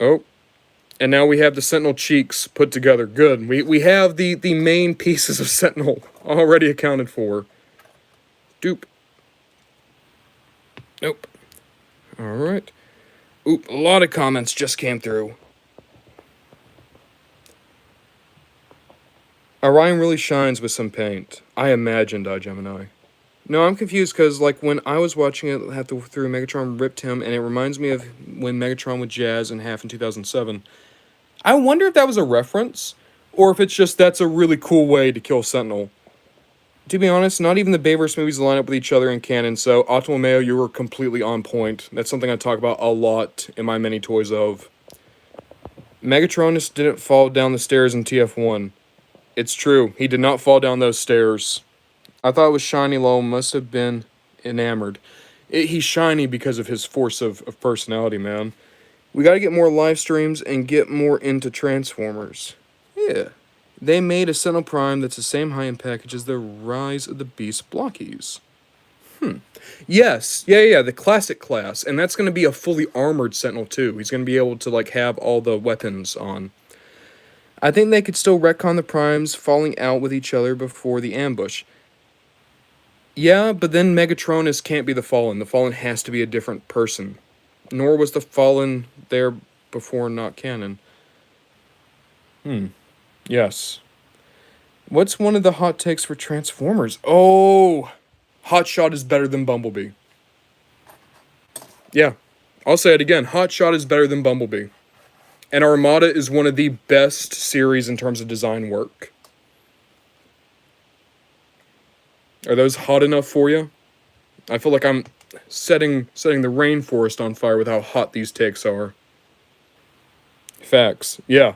Oh. And now we have the Sentinel cheeks put together. Good. We have the main pieces of Sentinel already accounted for. Doop. Nope. Alright. Oop. A lot of comments just came through. Orion really shines with some paint. I imagined, Gemini. No, I'm confused because, like, when I was watching it through Megatron ripped him, and it reminds me of when Megatron with Jazz in half in 2007. I wonder if that was a reference, or if it's just that's a really cool way to kill Sentinel. To be honest, not even the Bayverse movies line up with each other in canon, so Optimal Mayo, you were completely on point. That's something I talk about a lot in my many toys of. Megatron just didn't fall down the stairs in TF1. It's true, he did not fall down those stairs. I thought it was shiny low, must have been enamored. He's shiny because of his force of personality, man. We gotta get more live streams and get more into Transformers. Yeah. They made a Sentinel Prime that's the same high-end package as the Rise of the Beast Blokees. Yes, yeah, the classic class. And that's gonna be a fully armored Sentinel, too. He's gonna be able to, like, have all the weapons on. I think they could still retcon the Primes falling out with each other before the ambush. Yeah, but then Megatronus can't be the Fallen. The Fallen has to be a different person. Nor was the Fallen there before not canon. Yes. What's one of the hot takes for Transformers? Oh! Hotshot is better than Bumblebee. Yeah. I'll say it again. Hotshot is better than Bumblebee. And Armada is one of the best series in terms of design work. Are those hot enough for you? I feel like I'm setting the rainforest on fire with how hot these takes are. Facts. Yeah.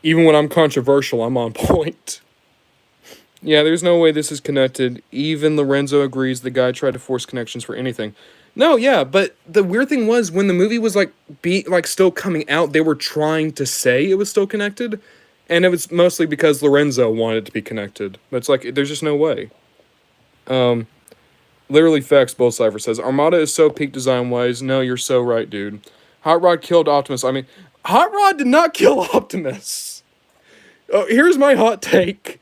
Even when I'm controversial, I'm on point. Yeah, there's no way this is connected. Even Lorenzo agrees the guy tried to force connections for anything. No, yeah, but the weird thing was when the movie was still coming out, they were trying to say it was still connected, and it was mostly because Lorenzo wanted it to be connected. But it's like there's just no way. Literally facts. Bull Cipher says Armada is so peak design wise. No, you're so right, dude. Hot Rod killed Optimus. I mean, Hot Rod did not kill Optimus. Oh, here's my hot take.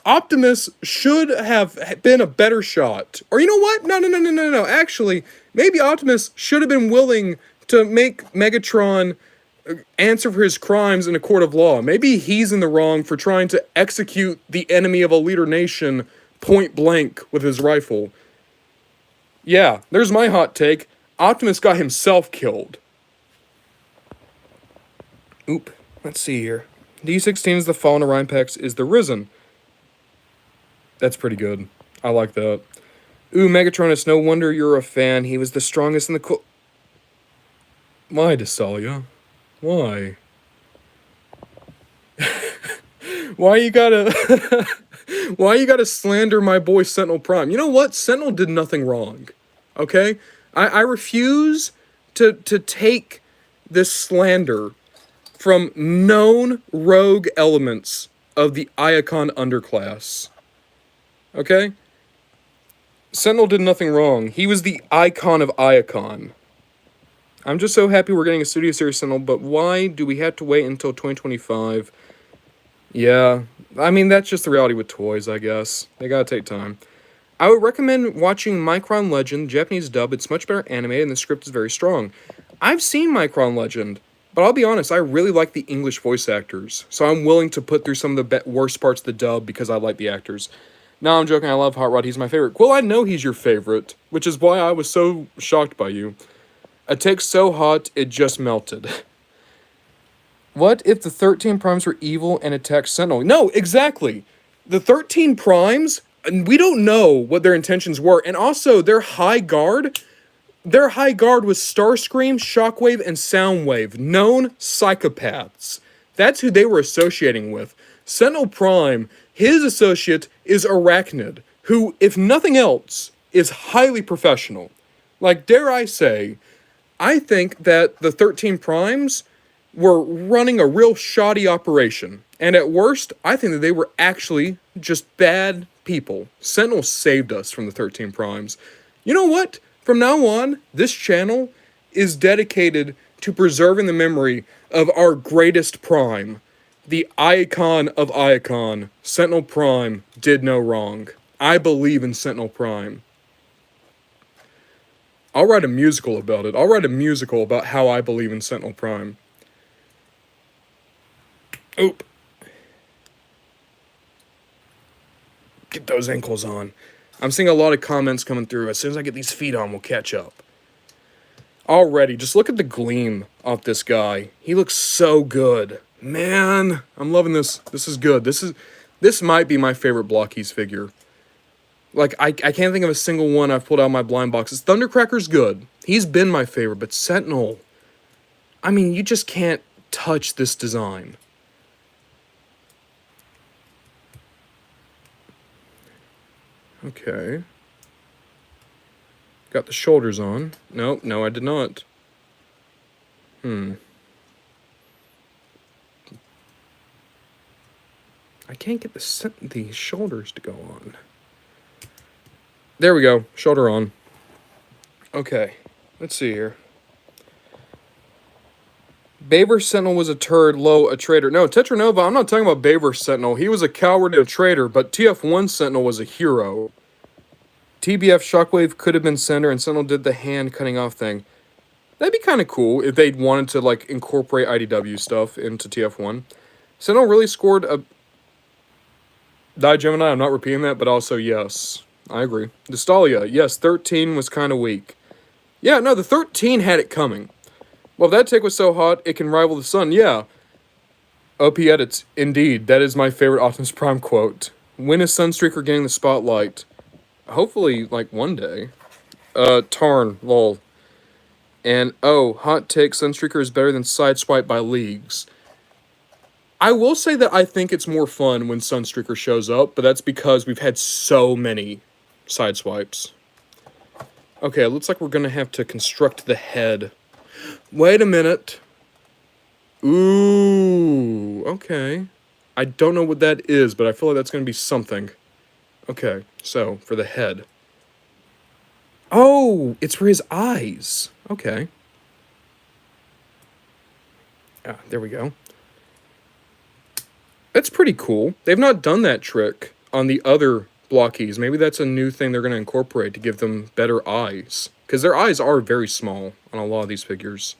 Optimus should have been a better shot. Or you know what? No. Actually, maybe Optimus should have been willing to make Megatron answer for his crimes in a court of law. Maybe he's in the wrong for trying to execute the enemy of a leader nation point blank with his rifle. Yeah, there's my hot take. Optimus got himself killed. Oop. Let's see here. D16 is the Fallen Orion Pex is the Risen. That's pretty good. I like that. Ooh, Megatron, it's no wonder you're a fan. He was the strongest in the Why, Desalia? Why? Why you gotta... Why you gotta slander my boy Sentinel Prime? You know what? Sentinel did nothing wrong. Okay? I refuse to take this slander from known rogue elements of the Iacon underclass. Okay? Sentinel did nothing wrong. He was the icon of Iacon. I'm just so happy we're getting a Studio Series Sentinel, but why do we have to wait until 2025? Yeah, I mean, that's just the reality with toys, I guess. They gotta take time. I would recommend watching Micron Legend, Japanese dub. It's much better animated, and the script is very strong. I've seen Micron Legend, but I'll be honest, I really like the English voice actors, so I'm willing to put through some of the worst parts of the dub because I like the actors. No, I'm joking, I love Hot Rod, he's my favorite. Well, I know he's your favorite, which is why I was so shocked by you. A take so hot, it just melted. What if the 13 Primes were evil and attacked Sentinel? No, exactly. The 13 Primes, we don't know what their intentions were. And also, their high guard was Starscream, Shockwave, and Soundwave. Known psychopaths. That's who they were associating with. Sentinel Prime, his associate is Arachnid, who, if nothing else, is highly professional. Like, dare I say, I think that the 13 Primes were running a real shoddy operation. And at worst, I think that they were actually just bad people. Sentinel saved us from the 13 Primes. You know what? From now on, this channel is dedicated to preserving the memory of our greatest Prime. The icon of Iacon, Sentinel Prime, did no wrong. I believe in Sentinel Prime. I'll write a musical about it. I'll write a musical about how I believe in Sentinel Prime. Oop. Get those ankles on. I'm seeing a lot of comments coming through. As soon as I get these feet on, we'll catch up. Already, just look at the gleam off this guy. He looks so good. Man, I'm loving this. This is good. This might be my favorite Blokees figure. Like, I can't think of a single one I've pulled out of my blind boxes. Thundercracker's good. He's been my favorite, but Sentinel... I mean, you just can't touch this design. Okay. Got the shoulders on. No, I did not. I can't get the shoulders to go on. There we go. Shoulder on. Okay. Let's see here. Baver Sentinel was a turd, low, a traitor. No, Tetranova, I'm not talking about Baver Sentinel. He was a coward and a traitor, but TF1 Sentinel was a hero. TBF Shockwave could have been Sender, and Sentinel did the hand cutting off thing. That'd be kind of cool if they wanted to, like, incorporate IDW stuff into TF1. Sentinel really scored a... Die Gemini, I'm not repeating that, but also yes. I agree. Dystalia, yes, 13 was kind of weak. Yeah, no, the 13 had it coming. Well, if that take was so hot, it can rival the sun. Yeah. OP edits. Indeed. That is my favorite Optimus Prime quote. When is Sunstreaker getting the spotlight? Hopefully, like, one day. Tarn. Lol. And, oh, hot take. Sunstreaker is better than Sideswipe by leagues. I will say that I think it's more fun when Sunstreaker shows up, but that's because we've had so many Sideswipes. Okay, it looks like we're going to have to construct the head. Wait a minute. Ooh, okay. I don't know what that is, but I feel like that's going to be something. Okay, so, for the head. Oh, it's for his eyes. Okay. Ah, there we go. That's pretty cool. They've not done that trick on the other Blokees. Maybe that's a new thing they're going to incorporate to give them better eyes. Because their eyes are very small on a lot of these figures.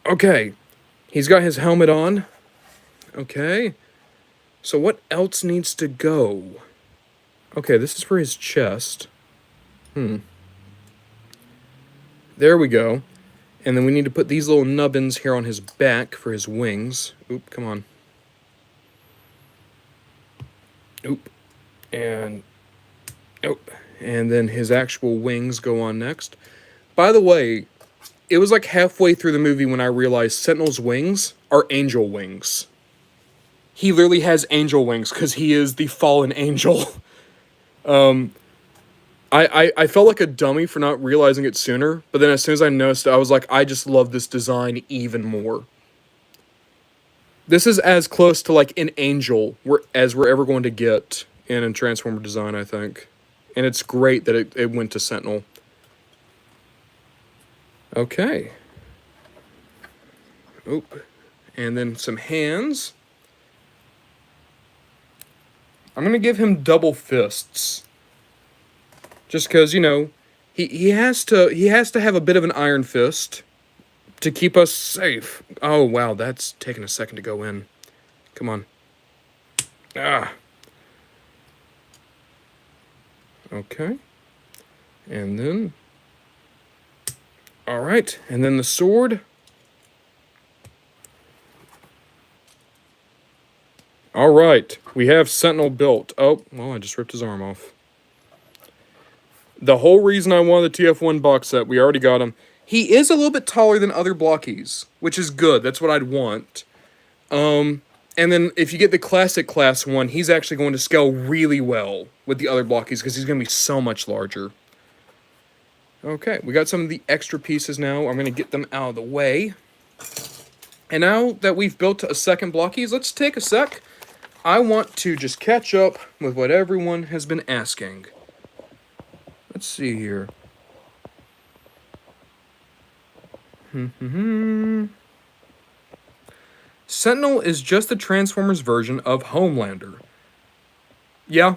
Okay. He's got his helmet on. Okay. So what else needs to go? Okay, this is for his chest. There we go. And then we need to put these little nubbins here on his back for his wings. Oop, come on. Oop. And, oh, and then his actual wings go on next. By the way, it was like halfway through the movie when I realized Sentinel's wings are angel wings. He literally has angel wings because he is the fallen angel. I felt like a dummy for not realizing it sooner, but then as soon as I noticed it, I was like, I just love this design even more. This is as close to like an angel as we're ever going to get in a Transformer design, I think. And it's great that it went to Sentinel. Okay. Oop. And then some hands. I'm going to give him double fists. Just because, you know, he has to have a bit of an iron fist to keep us safe. Oh, wow, that's taking a second to go in. Come on. Ah. Okay. And then... Alright, and then the sword. Alright, we have Sentinel built. Oh, well, I just ripped his arm off. The whole reason I wanted the TF1 box set, we already got him. He is a little bit taller than other Blokees, which is good. That's what I'd want. And then if you get the classic class one, he's actually going to scale really well with the other Blokees because he's going to be so much larger. Okay, we got some of the extra pieces now. I'm going to get them out of the way. And now that we've built a second Blokees, let's take a sec. I want to just catch up with what everyone has been asking. Let's see here. Sentinel is just the Transformers version of Homelander. Yeah.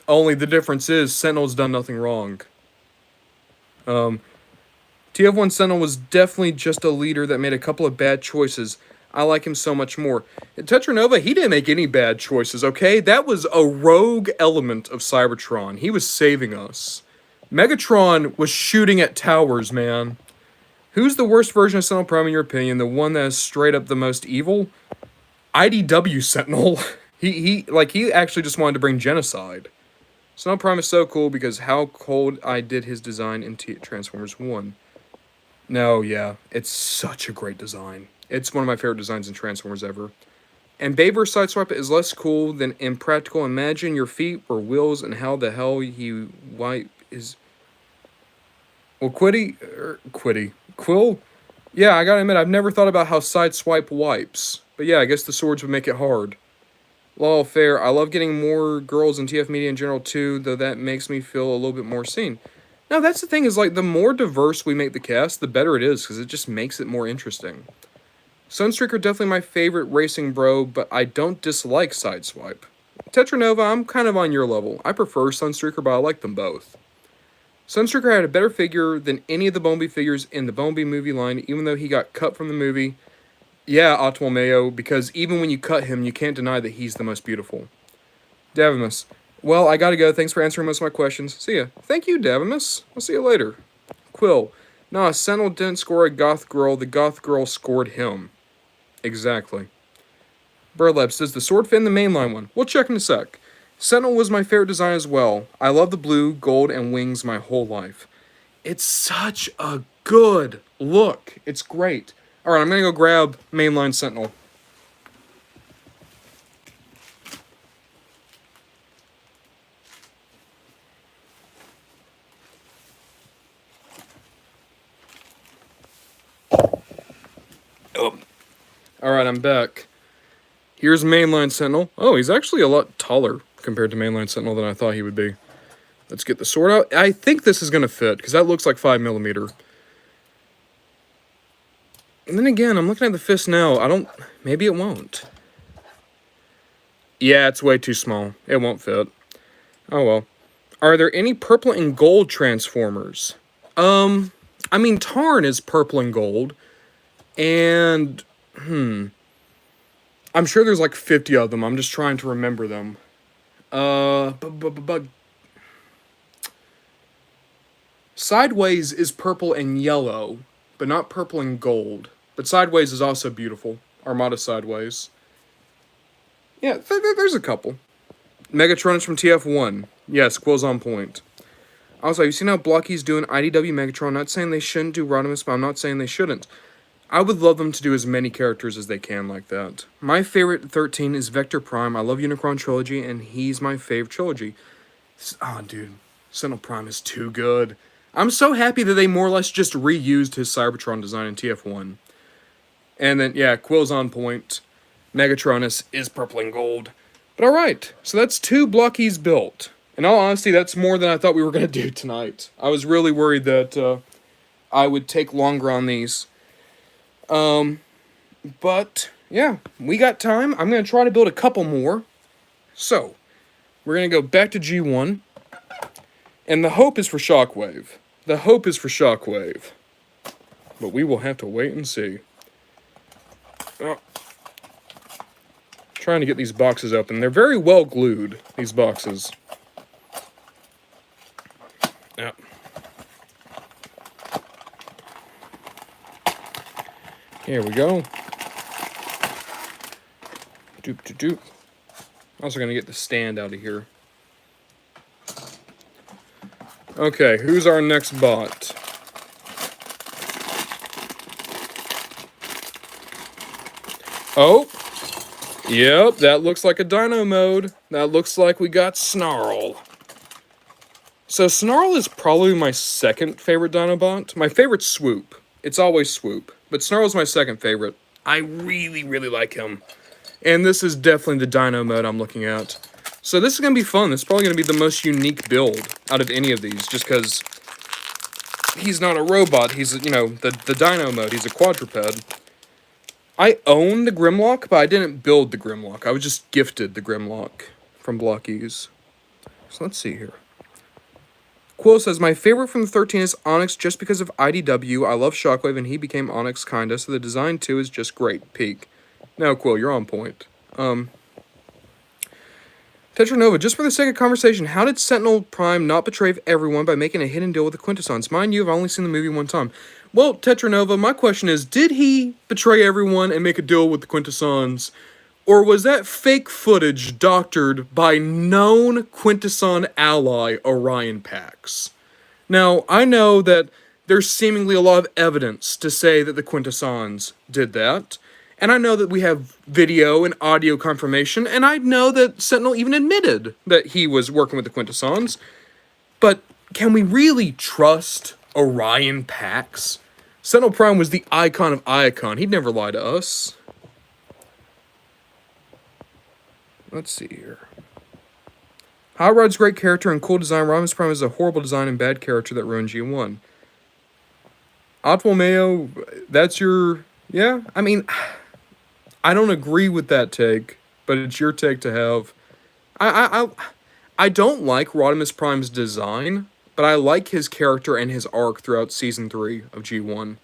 Only the difference is Sentinel's done nothing wrong. TF1 Sentinel was definitely just a leader that made a couple of bad choices. I like him so much more. Tetranova, he didn't make any bad choices, okay? That was a rogue element of Cybertron. He was saving us. Megatron was shooting at towers, man. Who's the worst version of Sentinel Prime in your opinion? The one that is straight up the most evil? IDW Sentinel. he actually just wanted to bring genocide. Sentinel Prime is so cool because how cold I did his design in Transformers 1. No, yeah, it's such a great design. It's one of my favorite designs in Transformers ever. And Baber Sideswipe is less cool than Impractical. Imagine your feet were wheels and how the hell he wipe is... Well, Quill? Yeah, I gotta admit, I've never thought about how Sideswipe wipes. But yeah, I guess the swords would make it hard. Lol, fair. I love getting more girls in TF media in general too, though that makes me feel a little bit more seen. Now, that's the thing is, like, the more diverse we make the cast, the better it is, because it just makes it more interesting. Sunstreaker definitely my favorite racing bro, but I don't dislike Sideswipe. Tetranova, I'm kind of on your level. I prefer Sunstreaker, but I like them both. Sunstreaker had a better figure than any of the Bumblebee figures in the Bumblebee movie line, even though he got cut from the movie. Yeah, Optimal Mayo, because even when you cut him, you can't deny that he's the most beautiful. Davimus. Well, I gotta go. Thanks for answering most of my questions. See ya. Thank you, Davimus. I'll see you later. Quill. Nah, Sentinel didn't score a goth girl. The goth girl scored him. Exactly. Burlap does the sword fit in the mainline one? We'll check in a sec. Sentinel was my favorite design as well. I love the blue, gold, and wings my whole life. It's such a good look. It's great. Alright, I'm gonna go grab mainline Sentinel. Alright, I'm back. Here's mainline Sentinel. Oh, he's actually a lot taller compared to mainline Sentinel than I thought he would be. Let's get the sword out. I think this is going to fit, because that looks like 5mm. And then again, I'm looking at the fist now. Maybe it won't. Yeah, it's way too small. It won't fit. Oh well. Are there any purple and gold Transformers? I mean, Tarn is purple and gold. And, I'm sure there's like 50 of them. I'm just trying to remember them. Sideways is purple and yellow, but not purple and gold. But Sideways is also beautiful. Armada Sideways. Yeah, there's a couple. Megatron is from TF1. Yes, Quill's on point. Also, have you seen how Blokees doing IDW Megatron? I'm not saying they shouldn't do Rodimus, but I'm not saying they shouldn't. I would love them to do as many characters as they can like that. My favorite 13 is Vector Prime. I love Unicron Trilogy, and he's my favorite trilogy. Oh, dude. Sentinel Prime is too good. I'm so happy that they more or less just reused his Cybertron design in TF1. And then, yeah, Quill's on point. Megatron is purple and gold. But alright, so that's 2 Blokees built. In all honesty, that's more than I thought we were going to do tonight. I was really worried that I would take longer on these. But, yeah, we got time. I'm going to try to build a couple more. So, we're going to go back to G1. And the hope is for Shockwave. The hope is for Shockwave. But we will have to wait and see. Oh. Trying to get these boxes open. They're very well glued, these boxes. Yeah. Here we go. Doop doop doop. Also gonna get the stand out of here. Okay, who's our next bot? Oh! Yep, that looks like a dino mode. That looks like we got Snarl. So Snarl is probably my second favorite Dinobot. My favorite's Swoop. It's always Swoop. But Snarl's my second favorite. I really, really like him. And this is definitely the Dino mode I'm looking at. So this is going to be fun. This is probably going to be the most unique build out of any of these. Just because he's not a robot. He's, you know, the Dino mode. He's a quadruped. I own the Grimlock, but I didn't build the Grimlock. I was just gifted the Grimlock from Blokees. So let's see here. Quill says, my favorite from the 13 is Onyx just because of IDW. I love Shockwave, and he became Onyx, kinda, so the design, too, is just great. Peak. No, Quill, you're on point. Tetranova, just for the sake of conversation, how did Sentinel Prime not betray everyone by making a hidden deal with the Quintessons? Mind you, I've only seen the movie one time. Well, Tetranova, my question is, did he betray everyone and make a deal with the Quintessons? Or was that fake footage doctored by known Quintesson ally Orion Pax? Now, I know that there's seemingly a lot of evidence to say that the Quintessons did that. And I know that we have video and audio confirmation. And I know that Sentinel even admitted that he was working with the Quintessons. But can we really trust Orion Pax? Sentinel Prime was the icon of icon. He'd never lie to us. Let's see here. Hot Rod's great character and cool design. Rodimus Prime is a horrible design and bad character that ruined G1. Otwell Mayo, that's your... Yeah, I mean, I don't agree with that take, but it's your take to have. I don't like Rodimus Prime's design, but I like his character and his arc throughout Season 3 of G1.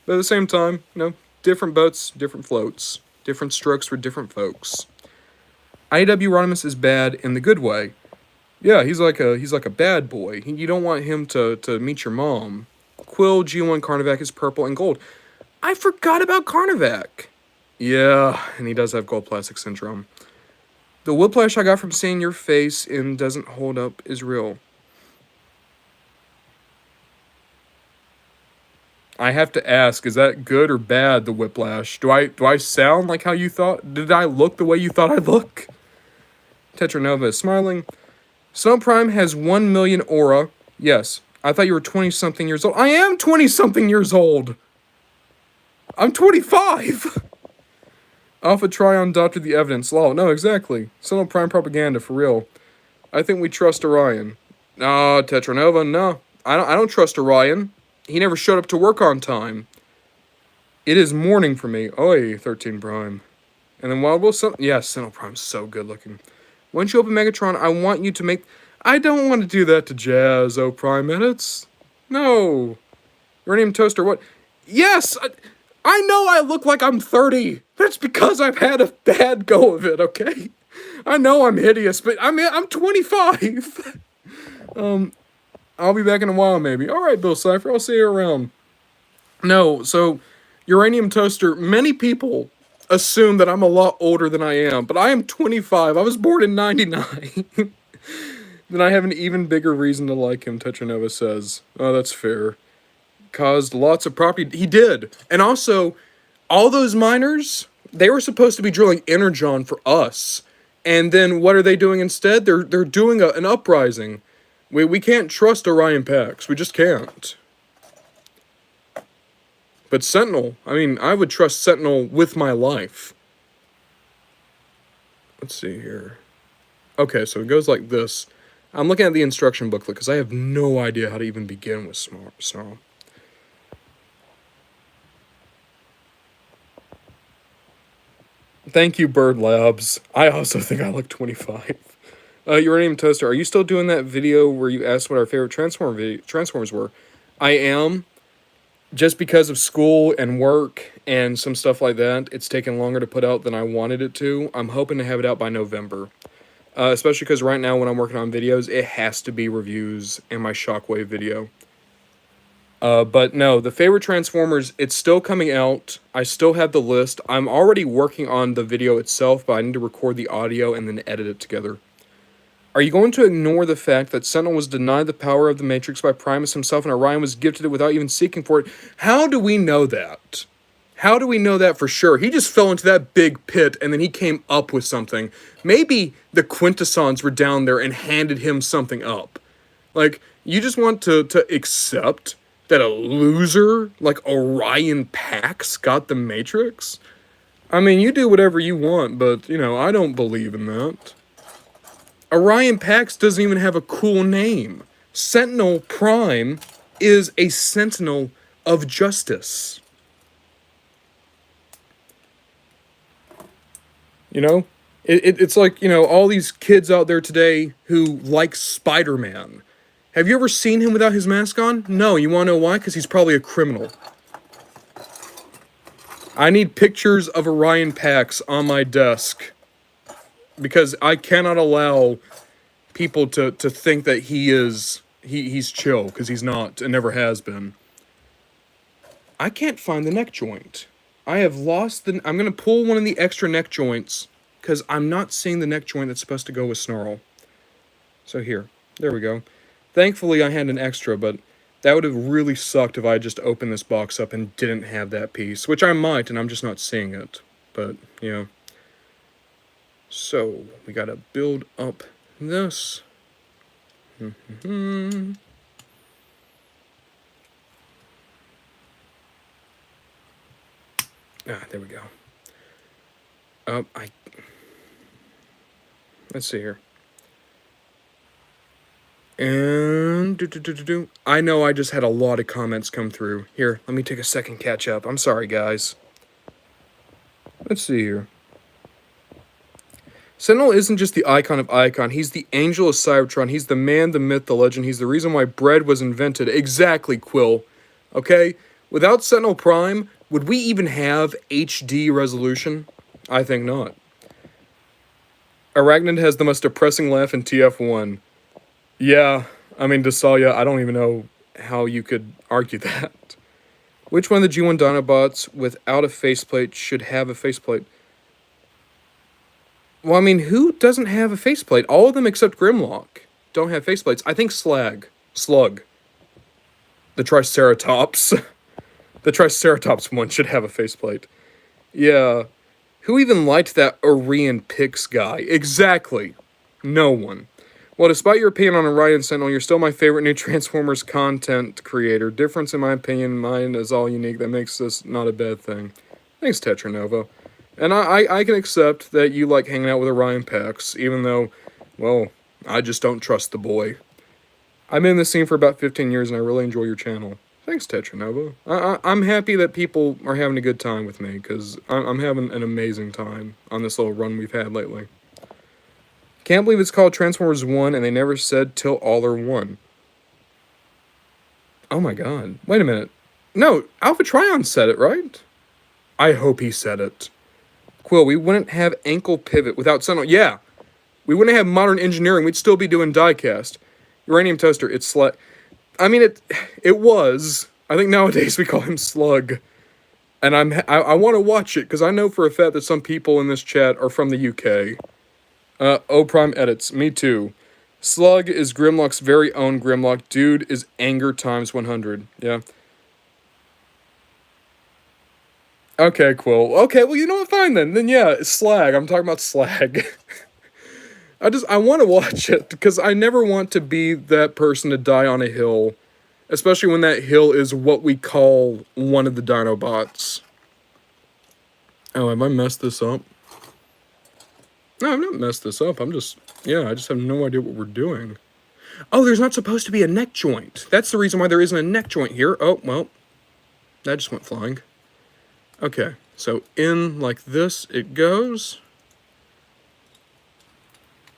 But at the same time, you know, different boats, different floats. Different strokes for different folks. IW Rodimus is bad in the good way. Yeah, he's like a bad boy. You don't want him to meet your mom. Quill G1 Carnivac is purple and gold. I forgot about Carnivac. Yeah, and he does have gold plastic syndrome. The whiplash I got from seeing your face in Doesn't Hold Up is real. I have to ask, is that good or bad, the whiplash? Do I sound like how you thought? Did I look the way you thought I'd look? Tetranova is smiling. Snow Prime has 1 million aura. Yes. I thought you were 20-something years old. I am 20-something years old! I'm 25! Alpha Trion doctored the evidence. Lol. No, exactly. Snow Prime propaganda, for real. I think we trust Orion. No, Tetranova, no. I don't trust Orion. He never showed up to work on time. It is morning for me. Oi, 13 Prime. And then Wild Will... Yeah, Sentinel Prime's so good looking. Once you open Megatron, I want you to make... I don't want to do that to Jazz, oh Prime Edits. No. Uranium Toaster, what? Yes! I know I look like I'm 30. That's because I've had a bad go of it, okay? I know I'm hideous, but I'm 25. I'll be back in a while, maybe. Alright, Bill Cipher, I'll see you around. No, so... Uranium Toaster, many people assume that I'm a lot older than I am, but I am 25. I was born in 99. Then I have an even bigger reason to like him, Tetranova says. Oh, that's fair. Caused lots of property. He did. And also, all those miners, they were supposed to be drilling Energon for us. And then what are they doing instead? They're doing an uprising. We can't trust Orion Pax. We just can't. But Sentinel, I mean, I would trust Sentinel with my life. Let's see here. Okay, so it goes like this. I'm looking at the instruction booklet because I have no idea how to even begin with Snarl. Thank you, Bird Labs. I also think I look 25. Uranium Toaster, are you still doing that video where you asked what our favorite Transformers were? I am. Just because of school and work and some stuff like that, it's taken longer to put out than I wanted it to. I'm hoping to have it out by November. Especially because right now when I'm working on videos, it has to be reviews and my Shockwave video. But no, the favorite Transformers, it's still coming out. I still have the list. I'm already working on the video itself, but I need to record the audio and then edit it together. Are you going to ignore the fact that Sentinel was denied the power of the Matrix by Primus himself and Orion was gifted it without even seeking for it? How do we know that? How do we know that for sure? He just fell into that big pit and then he came up with something. Maybe the Quintessons were down there and handed him something up. Like, you just want to accept that a loser like Orion Pax got the Matrix? I mean, you do whatever you want, but, you know, I don't believe in that. Orion Pax doesn't even have a cool name. Sentinel Prime is a sentinel of justice. You know? It's like, you know, all these kids out there today who like Spider-Man. Have you ever seen him without his mask on? No, you want to know why? Because he's probably a criminal. I need pictures of Orion Pax on my desk. Because I cannot allow people to think that he's chill, because he's not, and never has been. I can't find the neck joint. I have lost the... I'm going to pull one of the extra neck joints, because I'm not seeing the neck joint that's supposed to go with Snarl. So here. There we go. Thankfully, I had an extra, but that would have really sucked if I just opened this box up and didn't have that piece, which I might, and I'm just not seeing it. But, you know... So, we gotta build up this. Ah, there we go. Let's see here. And, I know I just had a lot of comments come through. Here, let me take a second catch up. I'm sorry, guys. Let's see here. Sentinel isn't just the icon of Icon, he's the angel of Cybertron, he's the man, the myth, the legend, he's the reason why bread was invented. Exactly, Quill. Okay? Without Sentinel Prime, would we even have HD resolution? I think not. Arachnid has the most depressing laugh in TF1. Yeah, I mean, Desalia, I don't even know how you could argue that. Which one of the G1 Dinobots without a faceplate should have a faceplate? Well, I mean, who doesn't have a faceplate? All of them except Grimlock don't have faceplates. I think Slug. The Triceratops. The Triceratops one should have a faceplate. Yeah. Who even liked that Orion Pix guy? Exactly. No one. Well, despite your opinion on Orion Sentinel, you're still my favorite new Transformers content creator. Difference in my opinion, mine is all unique. That makes this not a bad thing. Thanks, Tetranova. And I can accept that you like hanging out with Orion Pax, even though, well, I just don't trust the boy. I've been in this scene for about 15 years, and I really enjoy your channel. Thanks, Tetranova. I'm happy that people are having a good time with me, because I'm having an amazing time on this little run we've had lately. Can't believe it's called Transformers 1, and they never said Till All Are One. Oh my god. Wait a minute. No, Alpha Trion said it, right? I hope he said it. Quill, we wouldn't have ankle pivot without Sentinel. Yeah, we wouldn't have modern engineering. We'd still be doing diecast. Uranium Toaster, I mean, it was. I think nowadays we call him Slug. And I want to watch it, because I know for a fact that some people in this chat are from the UK. O Prime edits, me too. Slug is Grimlock's very own Grimlock. Dude is anger times 100. Yeah. Okay, cool. Okay, well, you know what? Fine then. Then yeah, Slag. I'm talking about Slag. I want to watch it, because I never want to be that person to die on a hill. Especially when that hill is what we call one of the Dinobots. Oh, have I messed this up? No, I've not messed this up. I just have no idea what we're doing. Oh, there's not supposed to be a neck joint. That's the reason why there isn't a neck joint here. Oh, well, that just went flying. Okay, so in like this it goes.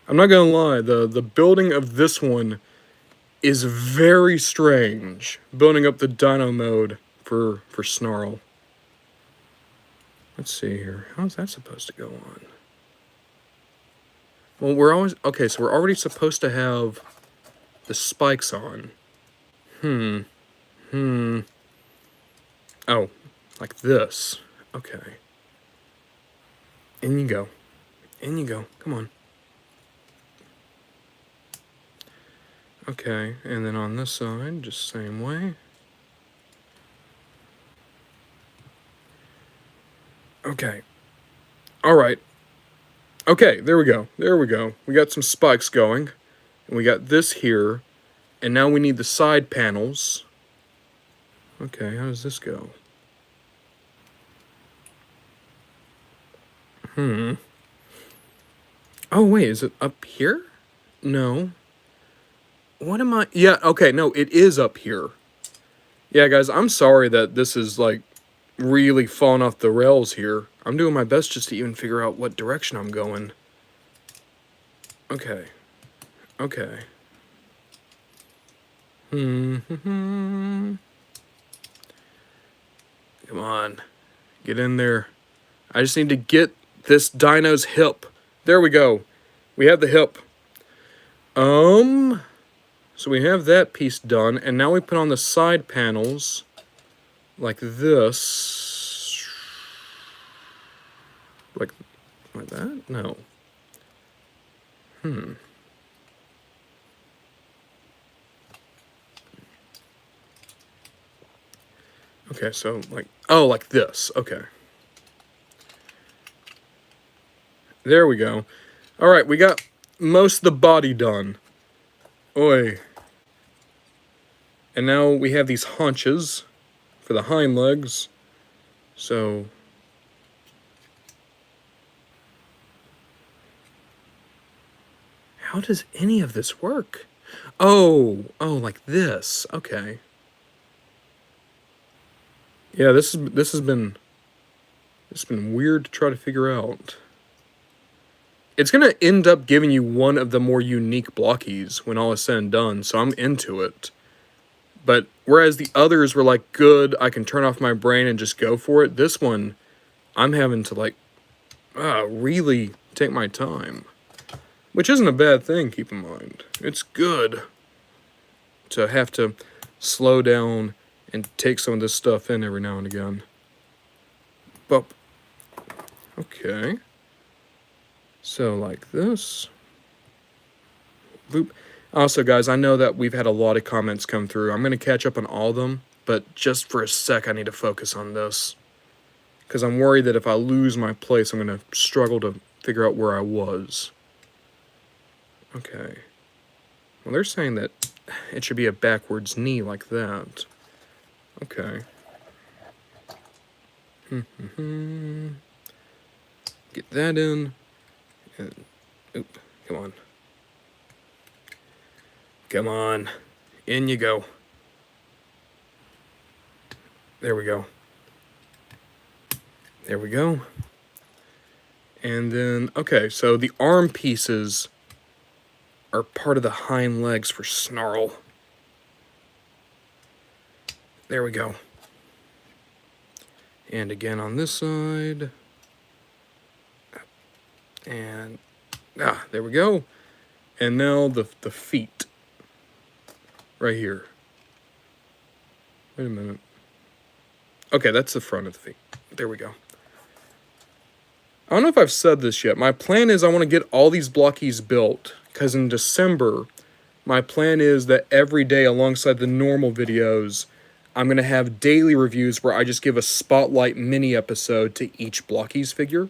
I'm not gonna lie, the building of this one is very strange. Building up the dino mode for Snarl. Let's see here. How's that supposed to go on? Well, okay, so we're already supposed to have the spikes on. Oh, like this. Okay. In you go. In you go. Come on. Okay, and then on this side, just same way. Okay. Alright. Okay, there we go. There we go. We got some spikes going. And we got this here. And now we need the side panels. Okay, how does this go? Oh, wait, is it up here? No. What am I? Yeah, okay, no, it is up here. Yeah, guys, I'm sorry that this is, like, really falling off the rails here. I'm doing my best just to even figure out what direction I'm going. Okay. Okay. Come on. Get in there. I just need to get this dino's hip. There we go. We have the hip. So we have that piece done, and now we put on the side panels like this. Like that? No. Okay, so like this. Okay. There we go. All right, we got most of the body done. Oi. And now we have these haunches for the hind legs. So how does any of this work? Oh, like this. Okay. Yeah, this has been weird to try to figure out. It's gonna end up giving you one of the more unique Blokees when all is said and done, so I'm into it. But whereas the others were like, good, I can turn off my brain and just go for it, this one, I'm having to like, really take my time. Which isn't a bad thing, keep in mind. It's good to have to slow down and take some of this stuff in every now and again. But, okay. So, like this. Boop. Also, guys, I know that we've had a lot of comments come through. I'm going to catch up on all of them, but just for a sec, I need to focus on this. Because I'm worried that if I lose my place, I'm going to struggle to figure out where I was. Okay. Well, they're saying that it should be a backwards knee like that. Okay. Get that in. And, oop, come on. Come on. In you go. There we go. There we go. And then, okay, so the arm pieces are part of the hind legs for Snarl. There we go. And again on this side. And, there we go. And now the feet. Right here. Wait a minute. Okay, that's the front of the feet. There we go. I don't know if I've said this yet. My plan is I want to get all these Blokees built, because in December, my plan is that every day alongside the normal videos, I'm going to have daily reviews where I just give a spotlight mini episode to each Blokees figure.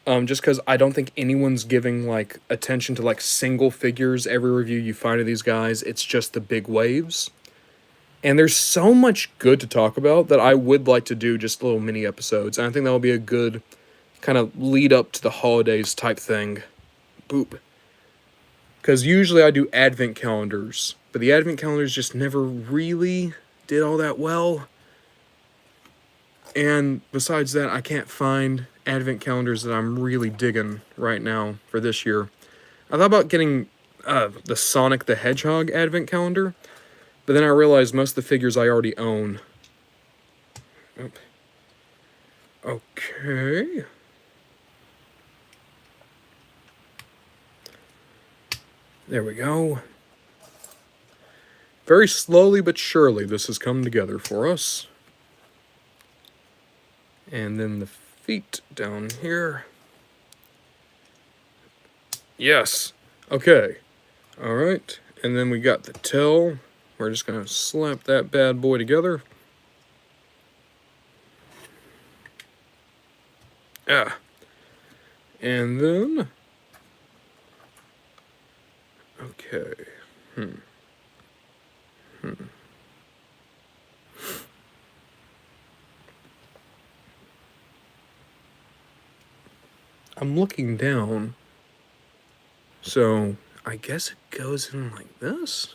Just because I don't think anyone's giving, like, attention to, like, single figures. Every review you find of these guys, it's just the big waves. And there's so much good to talk about that I would like to do just little mini episodes. And I think that will be a good kind of lead up to the holidays type thing. Boop. Because usually I do advent calendars. But the advent calendars just never really did all that well. And besides that, I can't find advent calendars that I'm really digging right now for this year. I thought about getting the Sonic the Hedgehog advent calendar, but then I realized most of the figures I already own. Okay. There we go. Very slowly but surely this has come together for us. And then the feet down here. Yes. Okay. Alright. And then we got the tail. We're just going to slap that bad boy together. Ah. And then... Okay. I'm looking down, so I guess it goes in like this?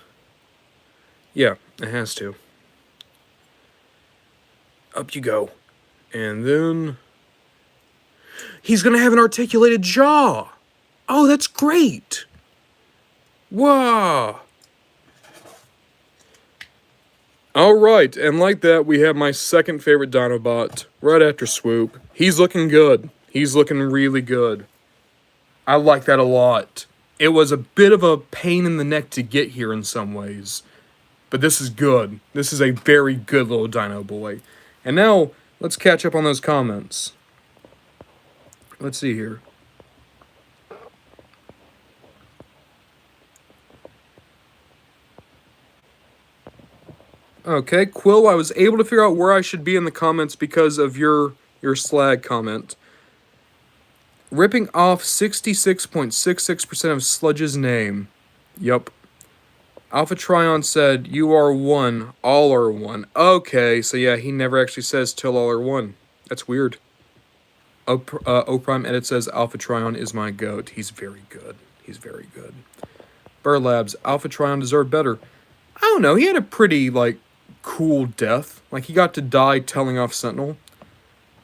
Yeah, it has to. Up you go. And then... He's gonna have an articulated jaw! Oh, that's great! Wow! Alright, and like that, we have my second favorite Dinobot, right after Swoop. He's looking good. He's looking really good. I like that a lot. It was a bit of a pain in the neck to get here in some ways. But this is good. This is a very good little dino boy. And now, let's catch up on those comments. Let's see here. Okay, Quill, I was able to figure out where I should be in the comments because of your slag comment. Ripping off 66.66% of Sludge's name. Yup. Alpha Trion said, "You are one, all are one." Okay, so yeah, he never actually says till all are one. That's weird. O-Prime Edit says, "Alpha Trion is my goat." He's very good. He's very good. Burr Labs, Alpha Trion deserved better. I don't know, he had a pretty, like, cool death. Like, he got to die telling off Sentinel.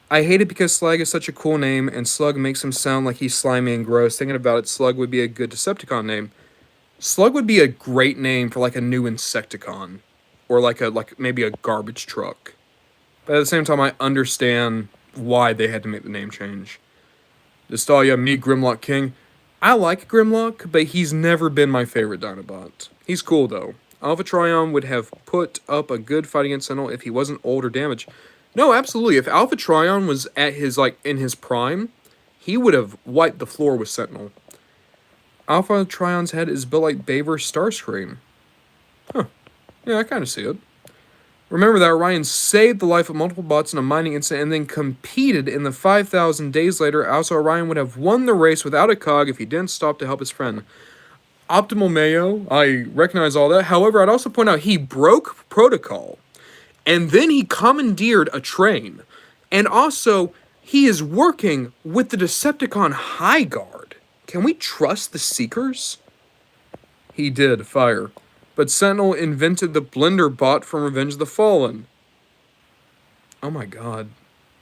I hate it because Slag is such a cool name, and Slug makes him sound like he's slimy and gross. Thinking about it, Slug would be a good Decepticon name. Slug would be a great name for, like, a new Insecticon. Or, like maybe a garbage truck. But at the same time, I understand why they had to make the name change. Destalia, me, Grimlock King. I like Grimlock, but he's never been my favorite Dinobot. He's cool, though. Alpha Trion would have put up a good fight against Sentinel if he wasn't old or damaged. No, absolutely. If Alpha Trion was at his, like, in his prime, he would have wiped the floor with Sentinel. Alpha Trion's head is built like Baver Starscream. Huh. Yeah, I kind of see it. Remember that Orion saved the life of multiple bots in a mining incident and then competed in the 5,000 days later. Also, Orion would have won the race without a cog if he didn't stop to help his friend. Optimal Mayo, I recognize all that. However, I'd also point out he broke protocol. And then he commandeered a train. And also, he is working with the Decepticon High Guard. Can we trust the Seekers? He did, fire. But Sentinel invented the Blender bot from Revenge of the Fallen. Oh my god.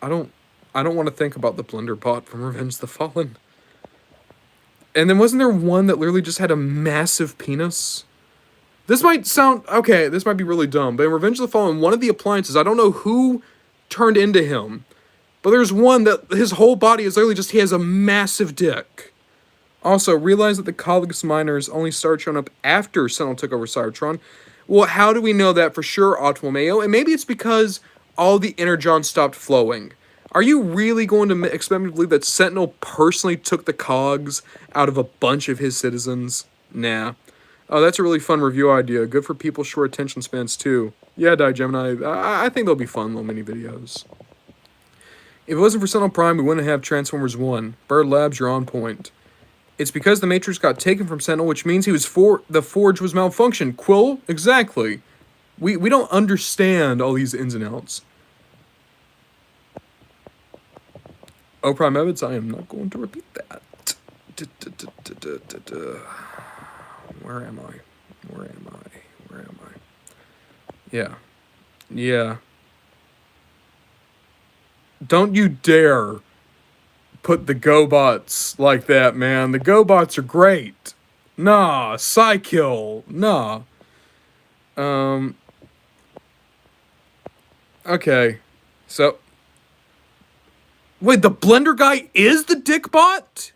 I don't want to think about the Blender bot from Revenge of the Fallen. And then wasn't there one that literally just had a massive penis? This might sound... Okay, this might be really dumb, but in Revenge of the Fallen, one of the appliances, I don't know who turned into him, but there's one that his whole body is literally just... He has a massive dick. Also, realize that the Colleagues miners only started showing up after Sentinel took over Cybertron. Well, how do we know that for sure, Optimal Mayo? And maybe it's because all the Energon stopped flowing. Are you really going to expect me to believe that Sentinel personally took the cogs out of a bunch of his citizens? Nah. Oh, that's a really fun review idea. Good for people short attention spans, too. Yeah, Gemini. I think they'll be fun little mini videos. If it wasn't for Sentinel Prime, we wouldn't have Transformers 1. Bird Labs, you're on point. It's because the Matrix got taken from Sentinel, which means the Forge was malfunctioned. Quill? Exactly. We don't understand all these ins and outs. Oh, Prime Evidence, I am not going to repeat that. Where am I? Where am I? Where am I? Yeah. Yeah. Don't you dare put the GoBots like that, man. The GoBots are great. Nah, Psykill. Nah. Okay. So. Wait, the Blender guy is the Dickbot?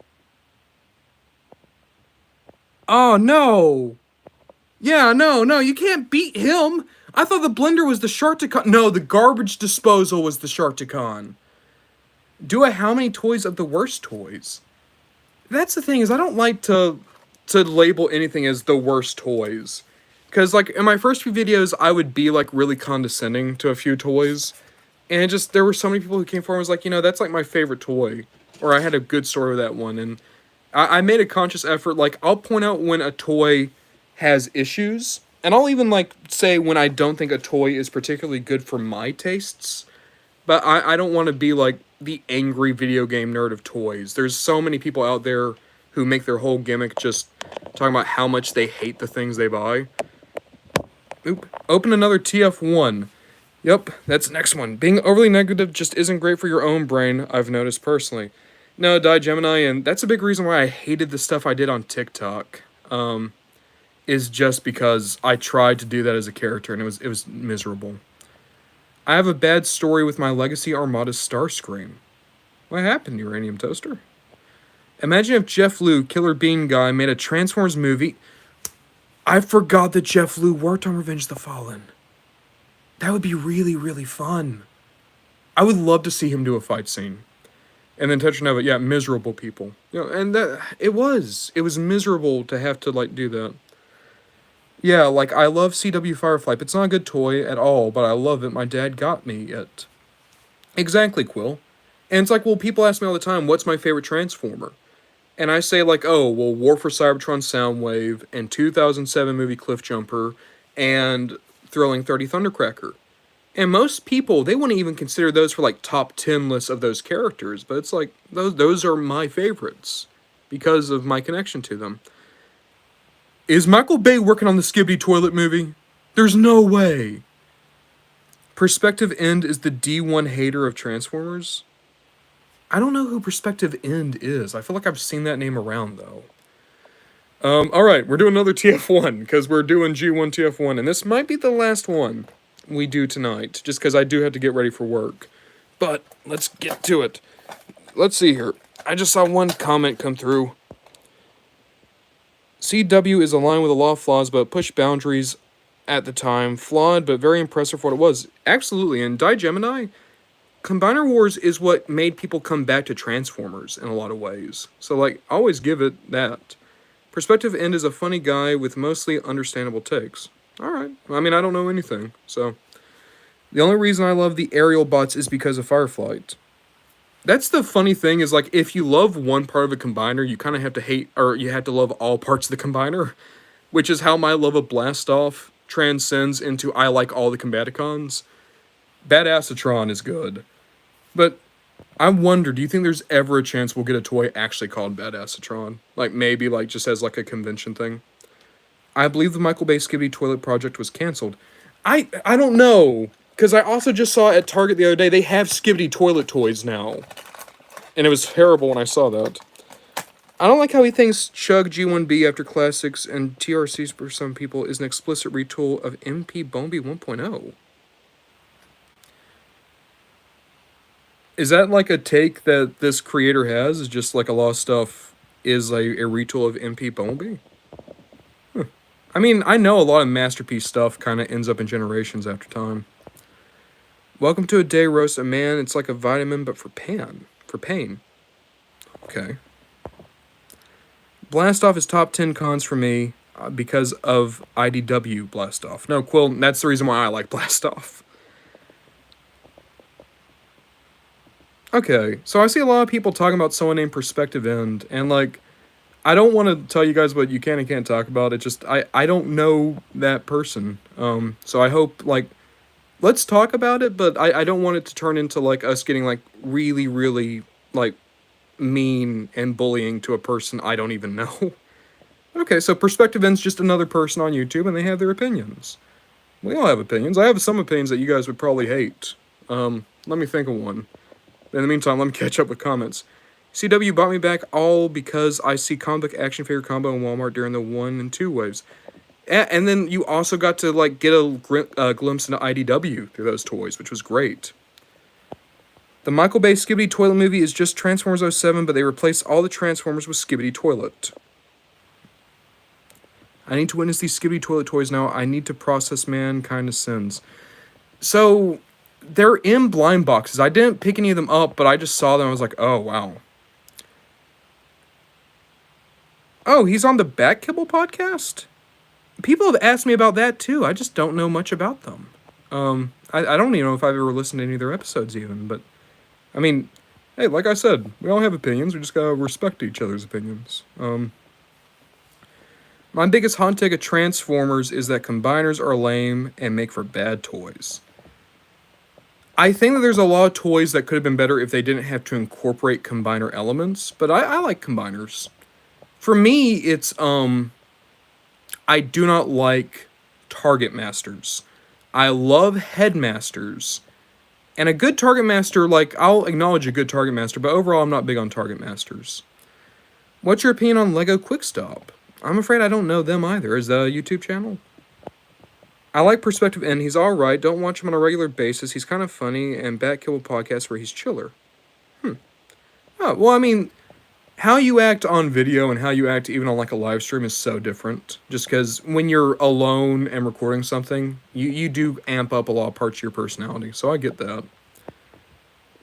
Oh, no. Yeah, no, you can't beat him. I thought the Blender was the Sharkticon. No, the Garbage Disposal was the Sharkticon. Do I how many toys of the worst toys? That's the thing, is I don't like to label anything as the worst toys. Because, like, in my first few videos, I would be, like, really condescending to a few toys. And it just, there were so many people who came forward and was like, you know, that's, like, my favorite toy. Or I had a good story with that one. And I made a conscious effort, like, I'll point out when a toy has issues. And I'll even, like, say when I don't think a toy is particularly good for my tastes. But I don't want to be, like, the angry video game nerd of toys. There's so many people out there who make their whole gimmick just talking about how much they hate the things they buy. Oop. Open another TF1. Yep, that's the next one. Being overly negative just isn't great for your own brain, I've noticed personally. No, Gemini, and that's a big reason why I hated the stuff I did on TikTok. Is just because I tried to do that as a character, and it was miserable. I have a bad story with my Legacy Armada Starscream. What happened, Uranium Toaster? Imagine if Jeff Liu, Killer Bean Guy, made a Transformers movie. I forgot that Jeff Liu worked on Revenge of the Fallen. That would be really, really fun. I would love to see him do a fight scene. And then Tetranova, yeah, miserable people. You know, and that it was miserable to have to, like, do that. Yeah, like, I love CW Firefly. It's not a good toy at all, but I love it. My dad got me it. Exactly, Quill. And it's like, well, people ask me all the time, what's my favorite Transformer? And I say, like, oh, well, War for Cybertron Soundwave, and 2007 movie Cliffjumper, and Thrilling 30 Thundercracker. And most people, they wouldn't even consider those for, like, top 10 lists of those characters. But it's like, those are my favorites because of my connection to them. Is Michael Bay working on the Skibidi Toilet movie? There's no way. Perspective End is the D1 hater of Transformers? I don't know who Perspective End is. I feel like I've seen that name around, though. Alright, we're doing another TF1, because we're doing G1 TF1, and this might be the last one we do tonight, just because I do have to get ready for work. But, let's get to it. Let's see here. I just saw one comment come through. CW is aligned with a lot of flaws, but pushed boundaries at the time. Flawed, but very impressive for what it was. Absolutely, and Gemini, Combiner Wars is what made people come back to Transformers in a lot of ways. So, like, I always give it that. Perspective End is a funny guy with mostly understandable takes. Alright, I mean, I don't know anything, so. The only reason I love the aerial bots is because of Fireflight. That's the funny thing, is, like, if you love one part of a combiner, you kind of have to hate, or you have to love all parts of the combiner. Which is how my love of Blastoff transcends into I like all the Combaticons. Badassatron is good. But I wonder, do you think there's ever a chance we'll get a toy actually called Badassatron? Like, maybe, like, just as, like, a convention thing? I believe the Michael Bay Skibidi Toilet project was canceled. I don't know. Because I also just saw at Target the other day, they have Skibidi Toilet toys now. And it was terrible when I saw that. I don't like how he thinks Chug G1B after Classics and TRCs for some people is an explicit retool of MP Bombi 1.0. Is that like a take that this creator has? Is just like a lot of stuff is like a retool of MP Bombi? Huh. I mean, I know a lot of Masterpiece stuff kind of ends up in Generations after time. Welcome to a day roast a man. It's like a vitamin, but for pain. Okay. Blastoff is top 10 cons for me because of IDW Blastoff. No, Quill, that's the reason why I like Blastoff. Okay, so I see a lot of people talking about someone named Perspective End, and like, I don't want to tell you guys what you can and can't talk about. It just, I don't know that person. So I hope, like, let's talk about it, but I don't want it to turn into, like, us getting, like, really, really, like, mean and bullying to a person I don't even know. Okay, so Perspective End's just another person on YouTube, and they have their opinions. We all have opinions. I have some opinions that you guys would probably hate. Let me think of one. In the meantime, let me catch up with comments. CW bought me back all because I see comic book action figure combo in Walmart during the 1 and 2 waves. And then you also got to, like, get a glimpse into IDW through those toys, which was great. The Michael Bay Skibidi Toilet movie is just Transformers 07, but they replaced all the Transformers with Skibidi Toilet. I need to witness these Skibidi Toilet toys now. I need to process mankind's sins. So, they're in blind boxes. I didn't pick any of them up, but I just saw them and I was like, oh, wow. Oh, he's on the Bat Kibble podcast? People have asked me about that too. I just don't know much about them. I don't even know if I've ever listened to any of their episodes even, but I mean, hey, like I said, we all have opinions. We just gotta respect each other's opinions. My biggest hot take of Transformers is that combiners are lame and make for bad toys. I think that there's a lot of toys that could have been better if they didn't have to incorporate combiner elements, but I like combiners. For me, it's, I do not like Target Masters. I love Headmasters. And a good Target Master, like, I'll acknowledge a good Target Master, but overall I'm not big on Target Masters. What's your opinion on Lego Quick Stop? I'm afraid I don't know them either. Is that a YouTube channel? I like Perspective N. He's alright. Don't watch him on a regular basis. He's kind of funny. And Bat Kibble podcast where he's chiller. Oh, well, I mean, how you act on video and how you act even on, like, a live stream is so different. Just because when you're alone and recording something, you do amp up a lot of parts of your personality. So I get that.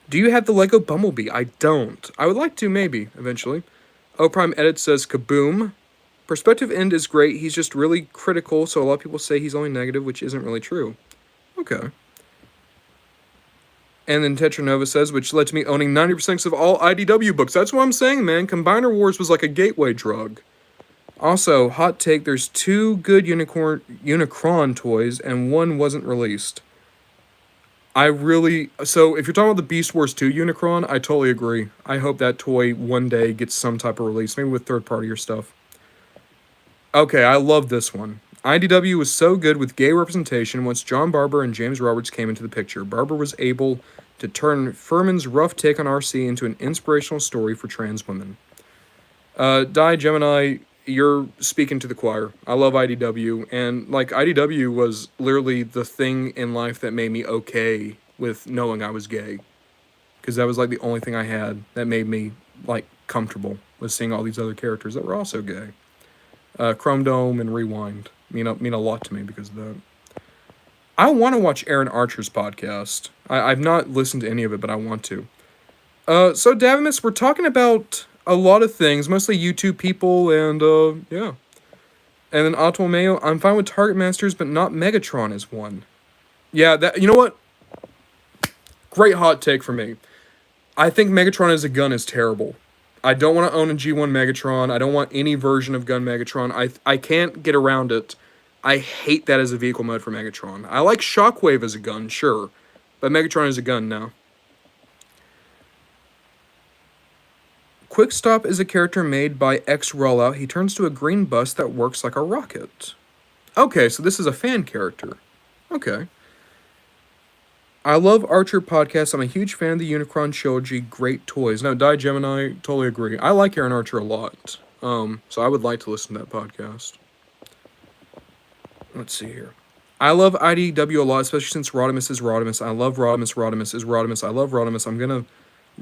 Do you have the Lego Bumblebee? I don't. I would like to, maybe, eventually. O Prime Edit says, kaboom. Perspective End is great. He's just really critical, so a lot of people say he's only negative, which isn't really true. Okay. And then Tetranova says, which led to me owning 90% of all IDW books. That's what I'm saying, man. Combiner Wars was like a gateway drug. Also, hot take, there's 2 good Unicron toys, and 1 wasn't released. So if you're talking about the Beast Wars 2 Unicron, I totally agree. I hope that toy one day gets some type of release, maybe with third-party or stuff. Okay, I love this one. IDW was so good with gay representation once John Barber and James Roberts came into the picture. Barber was able to turn Furman's rough take on RC into an inspirational story for trans women. Die Gemini, you're speaking to the choir. I love IDW, and, like, IDW was literally the thing in life that made me okay with knowing I was gay. Because that was, like, the only thing I had that made me, like, comfortable with seeing all these other characters that were also gay. Chrome Dome and Rewind mean a lot to me because of that. I want to watch Aaron Archer's podcast. I've not listened to any of it, but I want to. So Davimus, we're talking about a lot of things, mostly YouTube people, and yeah. And then Otto Mayo, I'm fine with Target Masters, but not Megatron as one. Yeah, that, you know what? Great hot take for me. I think Megatron as a gun is terrible. I don't want to own a G1 Megatron. I don't want any version of Gun Megatron. I can't get around it. I hate that as a vehicle mode for Megatron. I like Shockwave as a gun, sure. But Megatron as a gun, no. Quick Stop is a character made by X Rollout. He turns to a green bus that works like a rocket. Okay, so this is a fan character. Okay. I love Archer podcasts. I'm a huge fan of the Unicron trilogy. Great toys. No, Die Gemini, totally agree. I like Aaron Archer a lot. So I would like to listen to that podcast. Let's see here. I love IDW a lot, especially since Rodimus is Rodimus. I love Rodimus. Rodimus is Rodimus. I love Rodimus. I'm gonna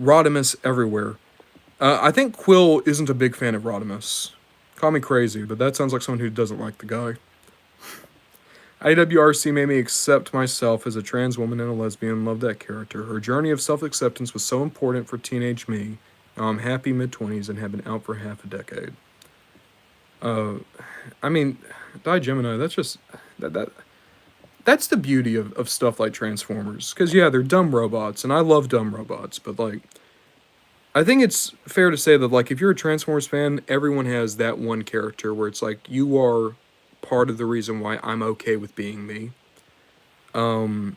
Rodimus everywhere. I think Quill isn't a big fan of Rodimus. Call me crazy, but that sounds like someone who doesn't like the guy. IWRC made me accept myself as a trans woman and a lesbian. Love that character. Her journey of self-acceptance was so important for teenage me. Now I'm happy mid-20s and have been out for half a decade. I mean, Gemini, that's just... That's the beauty of stuff like Transformers. Because, yeah, they're dumb robots, and I love dumb robots, but, like... I think it's fair to say that, like, if you're a Transformers fan, everyone has that one character where it's like, you are part of the reason why I'm okay with being me. And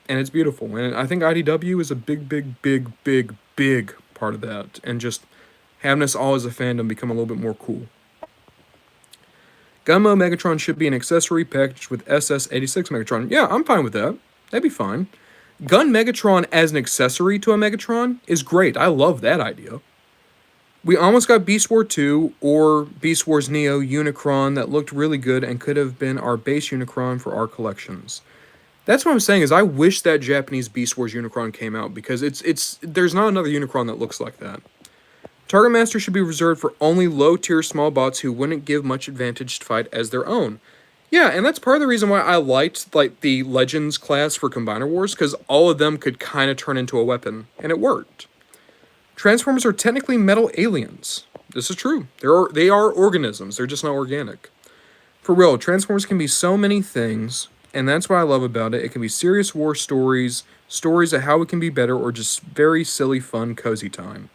it's beautiful. And I think IDW is a big part of that. And just having us all as a fandom become a little bit more cool. Gunmo Megatron should be an accessory packaged with SS-86 Megatron. Yeah, I'm fine with that. That'd be fine. Gun Megatron as an accessory to a Megatron is great. I love that idea. We almost got Beast War 2 or Beast Wars Neo Unicron that looked really good and could have been our base Unicron for our collections. That's what I'm saying is I wish that Japanese Beast Wars Unicron came out because there's not another Unicron that looks like that. Target Master should be reserved for only low-tier small bots who wouldn't give much advantage to fight as their own. Yeah, and that's part of the reason why I liked like the Legends class for Combiner Wars, because all of them could kind of turn into a weapon, and it worked. Transformers are technically metal aliens. This is true. They are organisms, they're just not organic. For real, Transformers can be so many things, and that's what I love about it. It can be serious war stories, stories of how it can be better, or just very silly, fun, cozy time.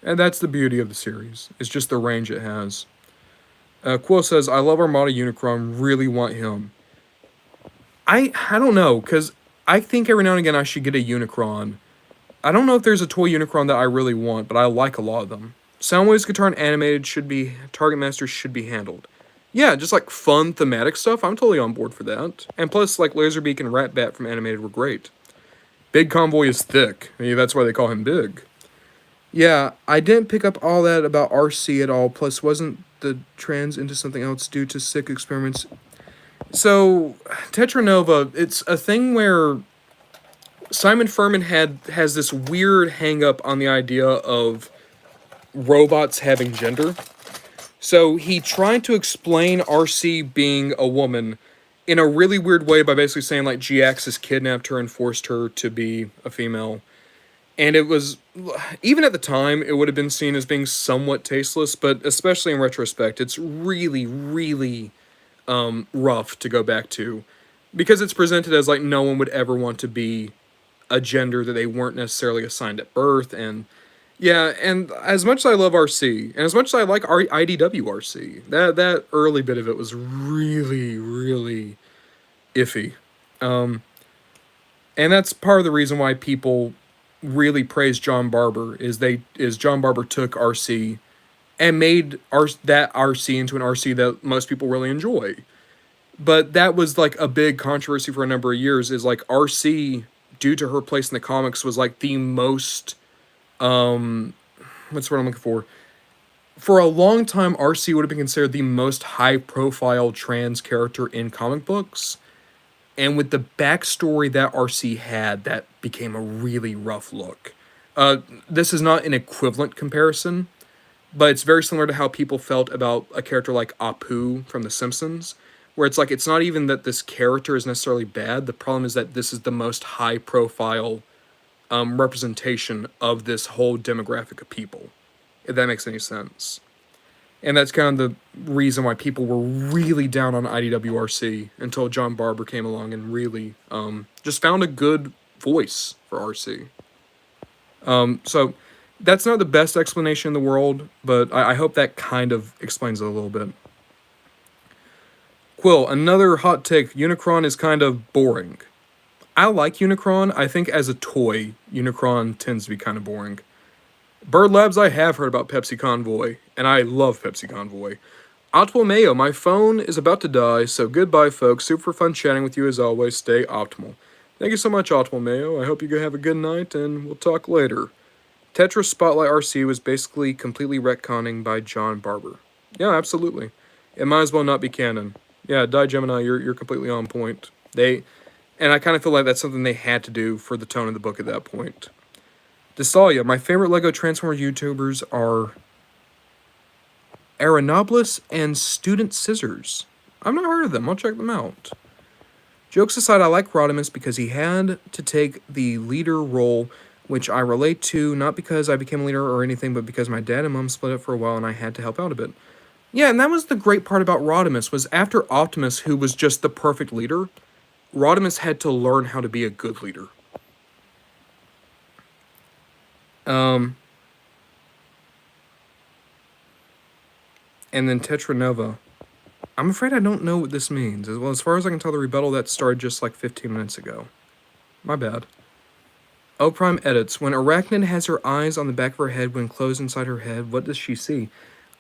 And that's the beauty of the series. It's just the range it has. Quill says, I love Armada Unicron, really want him. I don't know, because I think every now and again I should get a Unicron. I don't know if there's a toy Unicron that I really want, but I like a lot of them. Soundwave's Guitar and Animated Target Master should be handled. Yeah, just like fun, thematic stuff, I'm totally on board for that. And plus, like Laserbeak and Ratbat from Animated were great. Big Convoy is thick. I mean, that's why they call him Big. Yeah, I didn't pick up all that about RC at all, plus wasn't the trans into something else due to sick experiments. So, Tetranova, it's a thing where Simon Furman has this weird hang-up on the idea of robots having gender. So he tried to explain RC being a woman in a really weird way by basically saying like G-Axis kidnapped her and forced her to be a female. And it was, even at the time, it would have been seen as being somewhat tasteless, but especially in retrospect, it's really rough to go back to. Because it's presented as like no one would ever want to be a gender that they weren't necessarily assigned at birth. And yeah, and as much as I love RC, and as much as I like IDW RC, that early bit of it was really iffy. And that's part of the reason why people really praise John Barber is John Barber took RC and made that RC into an RC that most people really enjoy. But that was like a big controversy for a number of years, is like RC, due to her place in the comics, was like the most what's what I'm looking for? For a long time, RC would have been considered the most high-profile trans character in comic books. And with the backstory that RC had, that became a really rough look. This is not an equivalent comparison, but it's very similar to how people felt about a character like Apu from The Simpsons, where it's like, it's not even that this character is necessarily bad, the problem is that this is the most high-profile representation of this whole demographic of people, if that makes any sense. And that's kind of the reason why people were really down on IDWRC until John Barber came along and really just found a good voice for RC. So that's not the best explanation in the world, but I hope that kind of explains it a little bit. Quill, another hot take, Unicron is kind of boring. I like Unicron. I think as a toy, Unicron tends to be kind of boring. Bird Labs, I have heard about Pepsi Convoy, and I love Pepsi Convoy. Optimal Mayo, my phone is about to die, so goodbye, folks. Super fun chatting with you as always. Stay optimal. Thank you so much, Optimal Mayo. I hope you have a good night, and we'll talk later. Tetris Spotlight RC was basically completely retconning by John Barber. Yeah, absolutely. It might as well not be canon. Yeah, Gemini, you're completely on point. And I kind of feel like that's something they had to do for the tone of the book at that point. Desalia, my favorite LEGO Transformers YouTubers are Aeronoblis and Student Scissors. I've not heard of them. I'll check them out. Jokes aside, I like Rodimus because he had to take the leader role, which I relate to, not because I became a leader or anything, but because my dad and mom split up for a while and I had to help out a bit. Yeah, and that was the great part about Rodimus, was after Optimus, who was just the perfect leader, Rodimus had to learn how to be a good leader. And then Tetranova. I'm afraid I don't know what this means. Well, as far as I can tell, the rebuttal that started just like 15 minutes ago. My bad. O Prime edits. When Arachnid has her eyes on the back of her head when closed inside her head, what does she see?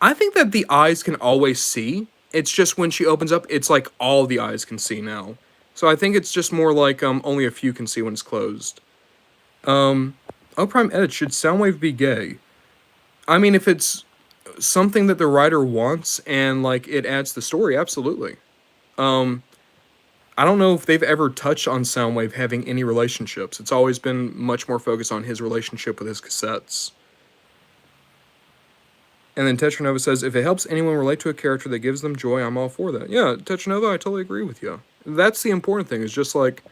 I think that the eyes can always see. It's just when she opens up, it's like all the eyes can see now. So I think it's just more like only a few can see when it's closed. O Prime edits. Should Soundwave be gay? I mean, if it's something that the writer wants and like it adds to the story, absolutely. I don't know if they've ever touched on Soundwave having any relationships. It's always been much more focused on his relationship with his cassettes. And then Tetranova says, if it helps anyone relate to a character that gives them joy, I'm all for that. Yeah, Tetranova, I totally agree with you. That's the important thing, is just like,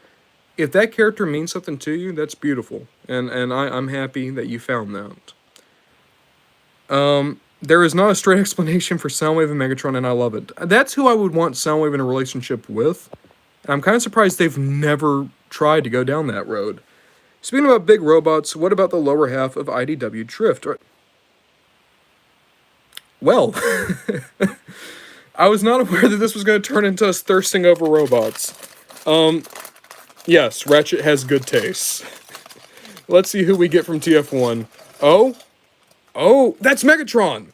if that character means something to you, that's beautiful. And I'm happy that you found that. There is not a straight explanation for Soundwave and Megatron, and I love it. That's who I would want Soundwave in a relationship with. And I'm kind of surprised they've never tried to go down that road. Speaking about big robots, what about the lower half of IDW Drift? Well, I was not aware that this was going to turn into us thirsting over robots. Yes, Ratchet has good taste. Let's see who we get from TF1. Oh, that's Megatron!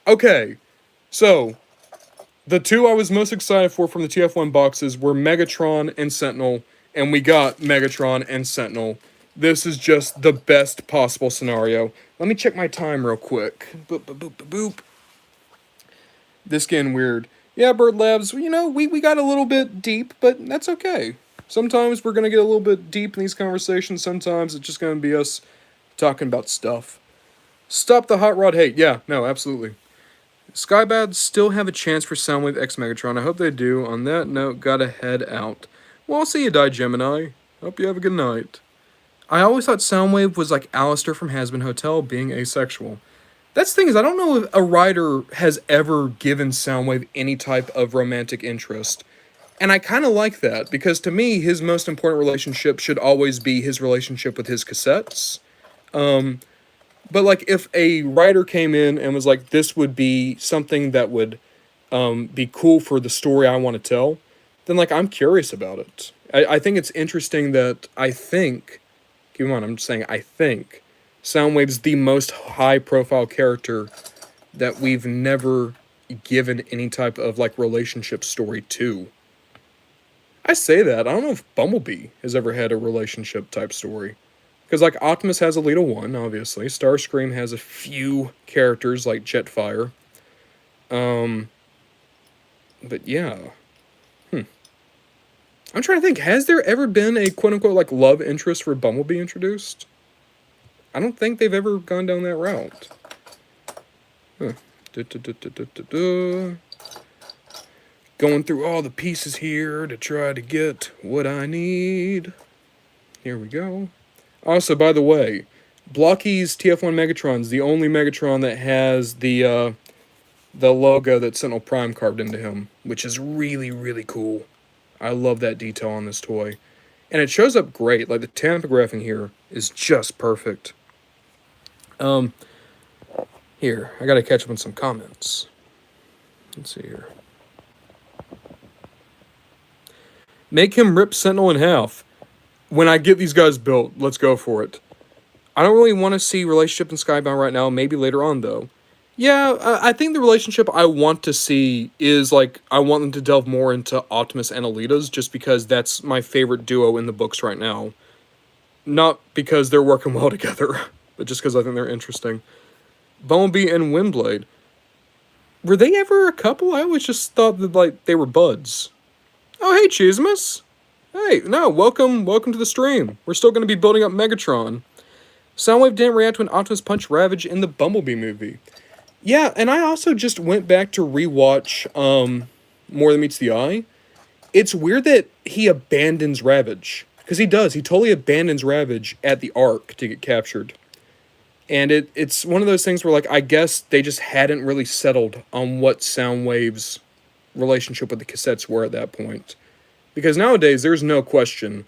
Okay, so, the two I was most excited for from the TF1 boxes were Megatron and Sentinel, and we got Megatron and Sentinel. This is just the best possible scenario. Let me check my time real quick. Boop, boop, boop, boop, boop. This getting weird. Yeah, Bird Labs, you know, we got a little bit deep, but that's okay. Sometimes we're going to get a little bit deep in these conversations. Sometimes it's just going to be us talking about stuff. Stop the hot rod hate. Yeah, no, absolutely. Skybads still have a chance for Soundwave X Megatron. I hope they do. On that note, gotta head out. Well, I'll see you, Die Gemini. Hope you have a good night. I always thought Soundwave was like Alistair from Hazbin Hotel, being asexual. That's the thing, is I don't know if a writer has ever given Soundwave any type of romantic interest. And I kind of like that, because to me, his most important relationship should always be his relationship with his cassettes. But, like, if a writer came in and was like, this would be something that would be cool for the story I want to tell, then, like, I'm curious about it. I think it's interesting that keep in mind, I'm just saying I think, Soundwave's the most high-profile character that we've never given any type of, like, relationship story to. I say that, I don't know if Bumblebee has ever had a relationship-type story. Because, like, Optimus has a lead of one, obviously. Starscream has a few characters, like Jetfire. But, yeah. I'm trying to think, has there ever been a quote-unquote, like, love interest for Bumblebee introduced? I don't think they've ever gone down that route. Going through all the pieces here to try to get what I need. Here we go. Also, by the way, Blokees TF1 Megatron's the only Megatron that has the logo that Sentinel Prime carved into him, which is really, really cool. I love that detail on this toy. And it shows up great. Like, the tampograph here is just perfect. Here, I gotta catch up on some comments. Let's see here. Make him rip Sentinel in half. When I get these guys built, let's go for it. I don't really want to see relationship in Skybound right now. Maybe later on, though. Yeah, I think the relationship I want to see is, like, I want them to delve more into Optimus and Alita's, just because that's my favorite duo in the books right now. Not because they're working well together, but just because I think they're interesting. Bumblebee and Windblade. Were they ever a couple? I always just thought that, like, they were buds. Oh, hey, Chismus. Hey, no, welcome to the stream. We're still going to be building up Megatron. Soundwave didn't react when Optimus punched Ravage in the Bumblebee movie. Yeah, and I also just went back to rewatch More Than Meets the Eye. It's weird that he abandons Ravage. Because he does. He totally abandons Ravage at the Ark to get captured. And it's one of those things where, like, I guess they just hadn't really settled on what Soundwave's relationship with the cassettes were at that point. Because nowadays, there's no question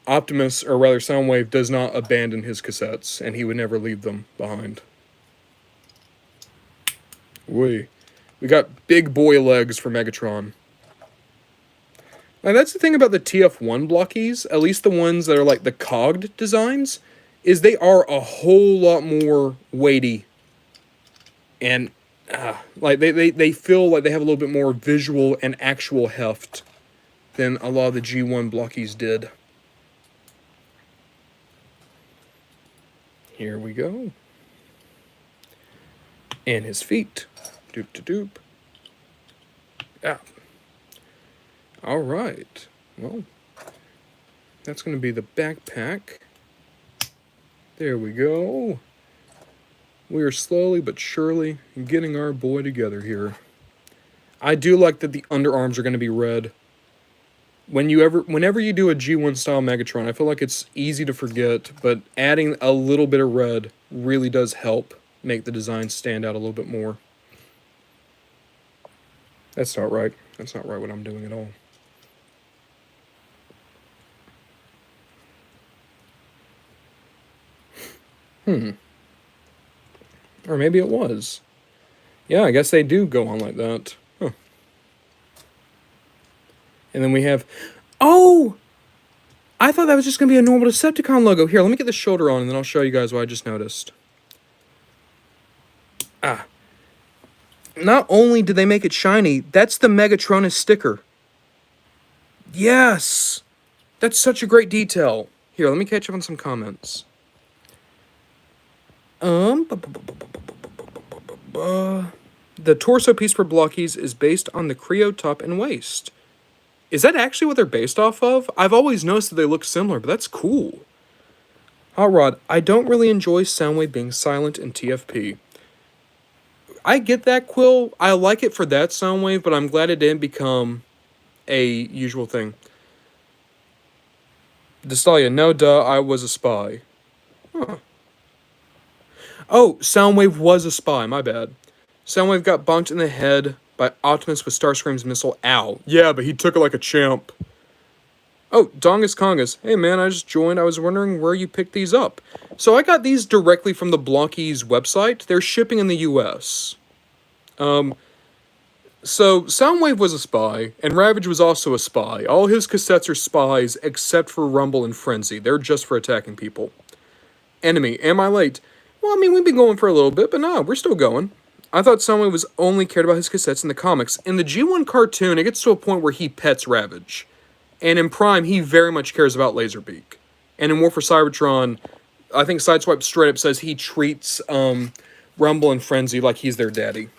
Optimus, or rather Soundwave, does not abandon his cassettes, and he would never leave them behind. We got big boy legs for Megatron. Now, that's the thing about the TF1 Blokees, at least the ones that are like the cogged designs, is they are a whole lot more weighty. And, like, they feel like they have a little bit more visual and actual heft than a lot of the G1 Blokees did. Here we go. And his feet. Doop-de-doop. Ah. Alright. Well, that's going to be the backpack. There we go. We are slowly but surely getting our boy together here. I do like that the underarms are going to be red. Whenever you do a G1 style Megatron, I feel like it's easy to forget, but adding a little bit of red really does help make the design stand out a little bit more. That's not right. That's not right what I'm doing at all. Or maybe it was. Yeah, I guess they do go on like that. Huh. And then we have... Oh! I thought that was just going to be a normal Decepticon logo. Here, let me get the shoulder on, and then I'll show you guys what I just noticed. Ah. Not only did they make it shiny, that's the Megatronus sticker. Yes! That's such a great detail. Here, let me catch up on some comments. The torso piece for Blokees is based on the Creo top and waist. Is that actually what they're based off of? I've always noticed that they look similar, but that's cool. Hot Rod, I don't really enjoy Soundwave being silent in TFP. I get that, Quill. I like it for that Soundwave, but I'm glad it didn't become a usual thing. Destalia, no duh, I was a spy. Huh. Oh, Soundwave was a spy, my bad. Soundwave got bonked in the head by Optimus with Starscream's missile. Ow. Yeah, but he took it like a champ. Oh, Dongus Congus. Hey man, I just joined. I was wondering where you picked these up. So I got these directly from the Blokees website. They're shipping in the US. So Soundwave was a spy, and Ravage was also a spy. All his cassettes are spies, except for Rumble and Frenzy. They're just for attacking people. Enemy, am I late? Well, I mean, we've been going for a little bit, but no, we're still going. I thought Soundwave was only cared about his cassettes in the comics. In the G1 cartoon, it gets to a point where he pets Ravage. And in Prime, he very much cares about Laserbeak. And in War for Cybertron, I think Sideswipe straight up says he treats Rumble and Frenzy like he's their daddy.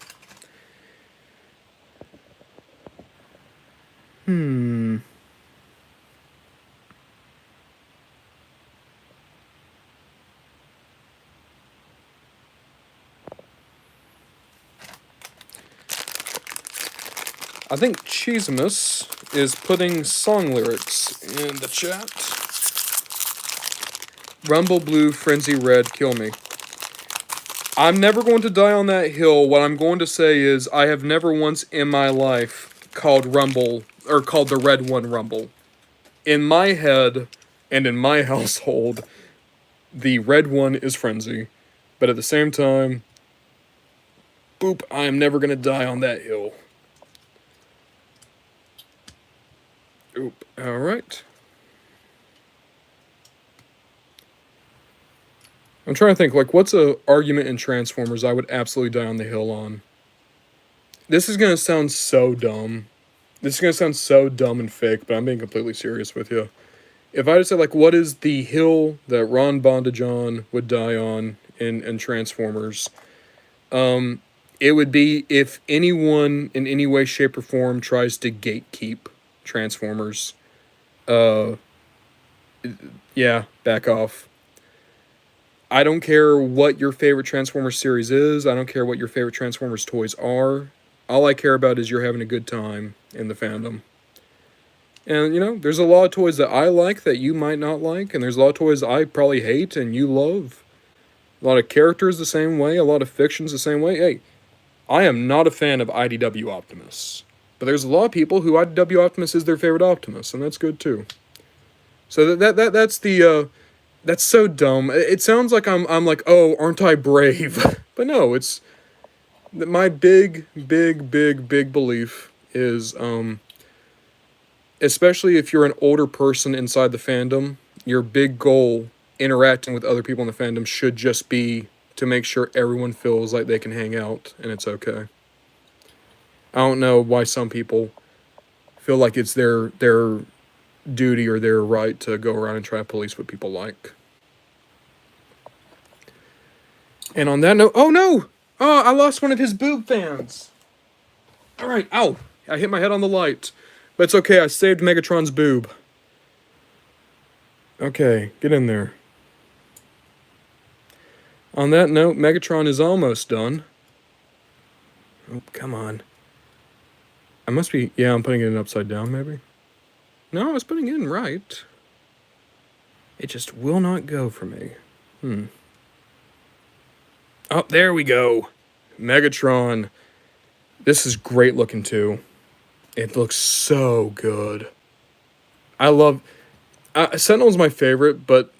I think Cheesimus is putting song lyrics in the chat. Rumble Blue, Frenzy Red, kill me. I'm never going to die on that hill. What I'm going to say is I have never once in my life called Rumble, or called the red one Rumble. In my head, and in my household, the red one is Frenzy. But at the same time, boop, I am never going to die on that hill. Oop, alright. I'm trying to think, like, what's a argument in Transformers I would absolutely die on the hill on? This is going to sound so dumb. This is going to sound so dumb and fake, but I'm being completely serious with you. If I just said, like, what is the hill that Ron Bondajon would die on in Transformers? It would be if anyone in any way, shape, or form tries to gatekeep Transformers. Yeah, back off. I don't care what your favorite Transformers series is. I don't care what your favorite Transformers toys are. All I care about is you're having a good time in the fandom. And, you know, there's a lot of toys that I like that you might not like, and there's a lot of toys I probably hate and you love. A lot of characters the same way, a lot of fictions the same way. Hey, I am not a fan of IDW Optimus. But there's a lot of people who IDW Optimus is their favorite Optimus, and that's good too. So that's so dumb. It sounds like I'm like, oh, aren't I brave? But no, it's my big belief is especially if you're an older person inside the fandom, your big goal interacting with other people in the fandom should just be to make sure everyone feels like they can hang out and it's okay. I don't know why some people feel like it's their duty or their right to go around and try to police what people like. And on that note, oh no! Oh, I lost one of his boob fans. All right, ow! I hit my head on the light. But it's okay, I saved Megatron's boob. Okay, get in there. On that note, Megatron is almost done. Oh, come on. I must be... Yeah, I'm putting it in upside down, maybe? No, I was putting it in right. It just will not go for me. Oh, there we go. Megatron. This is great looking, too. It looks so good. I love... Sentinel's my favorite, but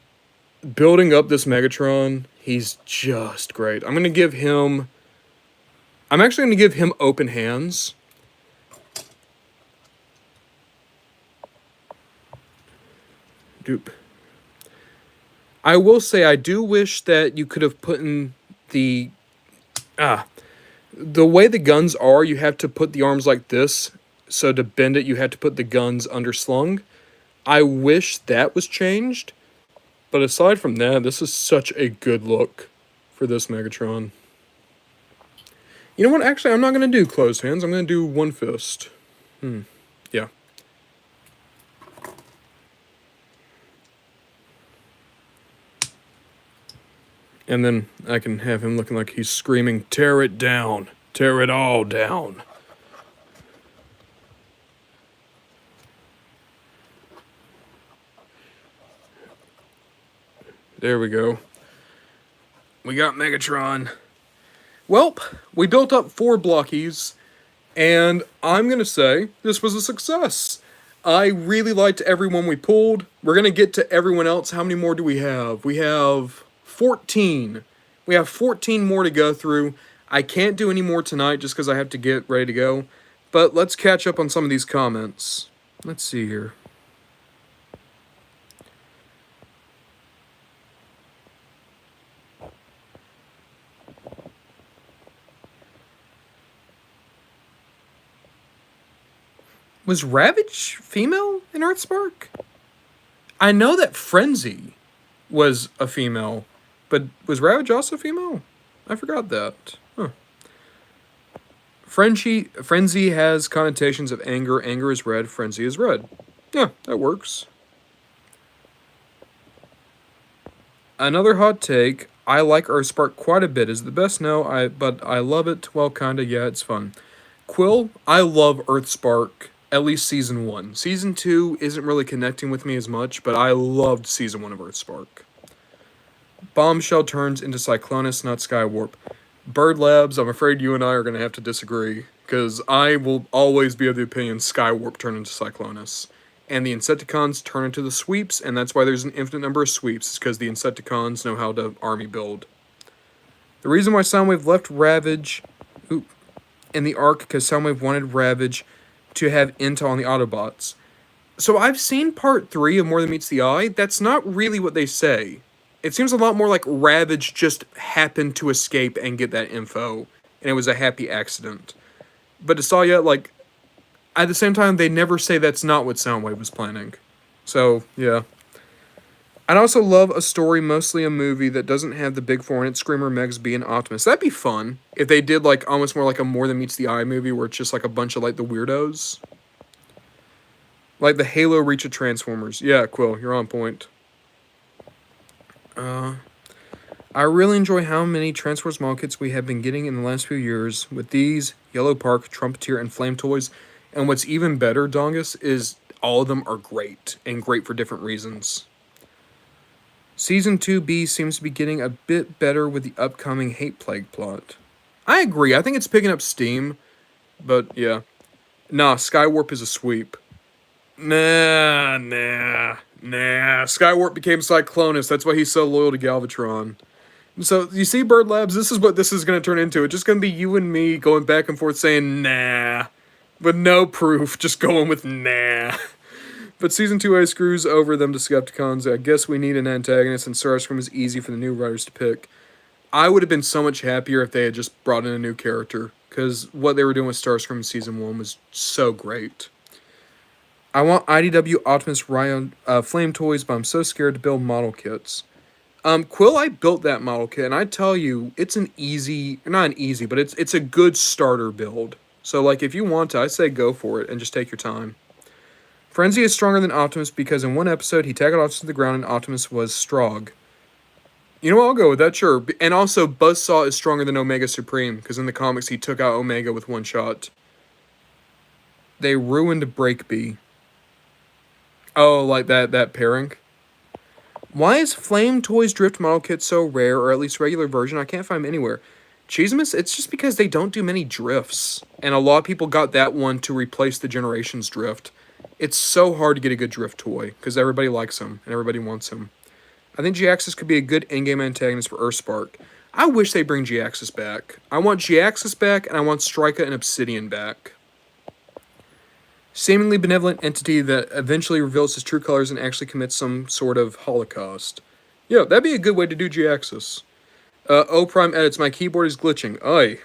building up this Megatron, he's just great. I'm actually going to give him open hands. Dupe. I will say I do wish that you could have put in the way the guns are, you have to put the arms like this. So to bend it, you have to put the guns underslung. I wish that was changed. But aside from that, this is such a good look for this Megatron. You know what? Actually, I'm not going to do closed hands. I'm going to do one fist. Yeah. And then I can have him looking like he's screaming, "Tear it down. Tear it all down." There we go. We got Megatron. Well, we built up 4 Blokees, and I'm going to say this was a success. I really liked everyone we pulled. We're going to get to everyone else. How many more do we have? We have 14. We have 14 more to go through. I can't do any more tonight just because I have to get ready to go. But let's catch up on some of these comments. Let's see here. Was Ravage female in Earthspark? I know that Frenzy was a female, but was Ravage also female? I forgot that. Huh. Frenzy has connotations of anger. Anger is red. Frenzy is red. Yeah, that works. Another hot take. I like Earthspark quite a bit. Is the best? No, but I love it. Well, kinda. Yeah, it's fun. Quill, I love Earthspark. At least Season 1. Season 2 isn't really connecting with me as much, but I loved Season 1 of Earthspark. Bombshell turns into Cyclonus, not Skywarp. Bird Labs, I'm afraid you and I are going to have to disagree, because I will always be of the opinion Skywarp turned into Cyclonus. And the Insecticons turn into the sweeps, and that's why there's an infinite number of sweeps, is because the Insecticons know how to army build. The reason why Soundwave left Ravage in the arc, because Soundwave wanted Ravage to have intel on the Autobots. So I've seen part 3 of More Than Meets the Eye. That's not really what they say. It seems a lot more like Ravage just happened to escape and get that info, and it was a happy accident. But Asalia, like, at the same time, they never say that's not what Soundwave was planning. So, yeah. I'd also love a story, mostly a movie, that doesn't have the big four in it, Screamer, Megs, B, and Optimus. That'd be fun if they did, like, almost more like a More Than Meets the Eye movie where it's just, like, a bunch of, like, the weirdos. Like the Halo Reach of Transformers. Yeah, Quill, you're on point. I really enjoy how many Transformers model kits we have been getting in the last few years with these, Yellow Park, Trumpeteer, and Flame toys. And what's even better, Dongus, is all of them are great, and great for different reasons. Season 2B seems to be getting a bit better with the upcoming Hate Plague plot. I agree, I think it's picking up steam, but yeah. Nah, Skywarp is a sweep. Nah. Skywarp became Cyclonus, that's why he's so loyal to Galvatron. So, you see, Bird Labs, this is what this is going to turn into. It's just going to be you and me going back and forth saying, nah. With no proof, just going with nah. But Season 2A screws over them Decepticons. I guess we need an antagonist, and Starscream is easy for the new writers to pick. I would have been so much happier if they had just brought in a new character, because what they were doing with Starscream in Season 1 was so great. I want IDW Optimus Ryan Flame toys, but I'm so scared to build model kits. Quill, I built that model kit, and I tell you, it's an easy, not an easy, but it's a good starter build. So, like, if you want to, I say go for it, and just take your time. Frenzy is stronger than Optimus because in one episode, he tackled Optimus to the ground, and Optimus was Strog. You know what, I'll go with that, sure. And also, Buzzsaw is stronger than Omega Supreme, because in the comics, he took out Omega with one shot. They ruined Breakbee. Oh, like that pairing? Why is Flame Toys Drift model kit so rare, or at least regular version? I can't find them anywhere. Cheesimus, it's just because they don't do many drifts. And a lot of people got that one to replace the Generations Drift. It's so hard to get a good drift toy, because everybody likes him, and everybody wants him. I think G-Axis could be a good in-game antagonist for Earthspark. I wish they bring G-Axis back. I want G-Axis back, and I want Strika and Obsidian back. Seemingly benevolent entity that eventually reveals his true colors and actually commits some sort of holocaust. Yeah, that'd be a good way to do G-Axis. O-Prime edits, my keyboard is glitching. Aye.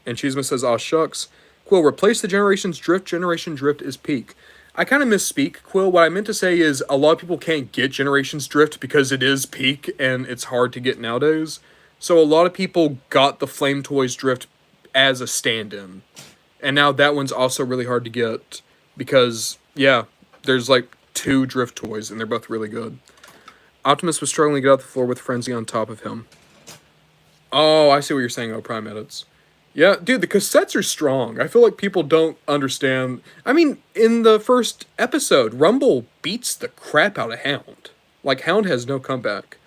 And Cheeseman says, aw shucks. Quill, replace the Generations Drift. Generation Drift is peak. I kind of misspeak, Quill. What I meant to say is a lot of people can't get Generations Drift because it is peak and it's hard to get nowadays. So a lot of people got the Flame Toys Drift as a stand-in. And now that one's also really hard to get because, yeah, there's like 2 Drift toys and they're both really good. Optimus was struggling to get off the floor with Frenzy on top of him. Oh, I see what you're saying, O-Prime edits. Yeah, dude, the cassettes are strong. I feel like people don't understand. I mean, in the first episode, Rumble beats the crap out of Hound. Like, Hound has no comeback.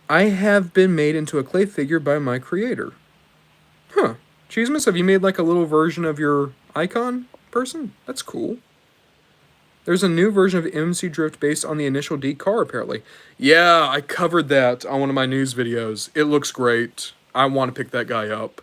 I have been made into a clay figure by my creator. Huh. Cheesemus, have you made like a little version of your icon person? That's cool. There's a new version of MC Drift based on the initial D car, apparently. Yeah, I covered that on one of my news videos. It looks great. I want to pick that guy up.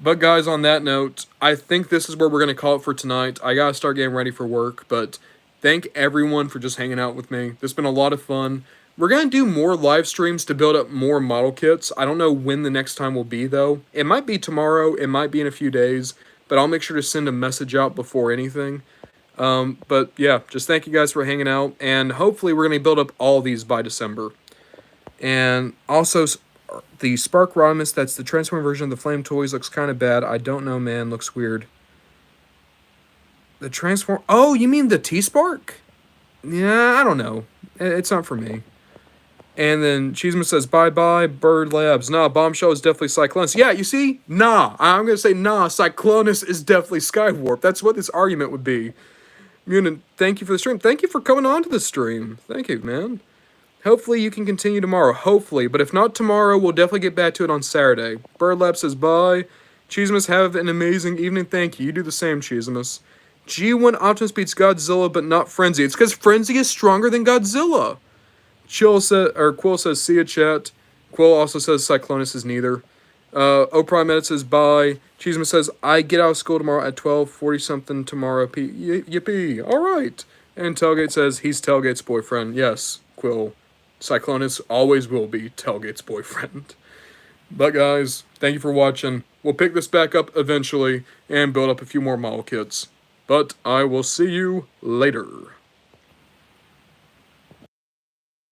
But guys, on that note, I think this is where we're going to call it for tonight. I got to start getting ready for work, but thank everyone for just hanging out with me. This has been a lot of fun. We're going to do more live streams to build up more model kits. I don't know when the next time will be, though. It might be tomorrow. It might be in a few days. But I'll make sure to send a message out before anything. But yeah, just thank you guys for hanging out. And hopefully we're going to build up all these by December. And also, the Spark Rodimus, that's the Transformer version of the Flame Toys, looks kind of bad. I don't know, man. Looks weird. The Transform... Oh, you mean the T-Spark? Yeah, I don't know. It's not for me. And then Cheeseman says, bye-bye, Bird Labs. Nah, Bombshell is definitely Cyclonus. Yeah, you see? Nah. I'm going to say nah. Cyclonus is definitely Skywarp. That's what this argument would be. Munin, thank you for the stream. Thank you for coming on to the stream. Thank you, man. Hopefully you can continue tomorrow. Hopefully. But if not tomorrow, we'll definitely get back to it on Saturday. Bird Lab says bye. Cheesemus, have an amazing evening. Thank you. You do the same, Cheesemus. G1 Optimus beats Godzilla, but not Frenzy. It's because Frenzy is stronger than Godzilla. Quill says, see ya, chat. Quill also says Cyclonus is neither. O-Prime Edit says bye. Cheeseman says, I get out of school tomorrow at 12:40 something tomorrow. Yippee. Alright. And Tailgate says, he's Tailgate's boyfriend. Yes, Quill. Cyclonus always will be Tailgate's boyfriend. But guys, thank you for watching. We'll pick this back up eventually and build up a few more model kits. But I will see you later.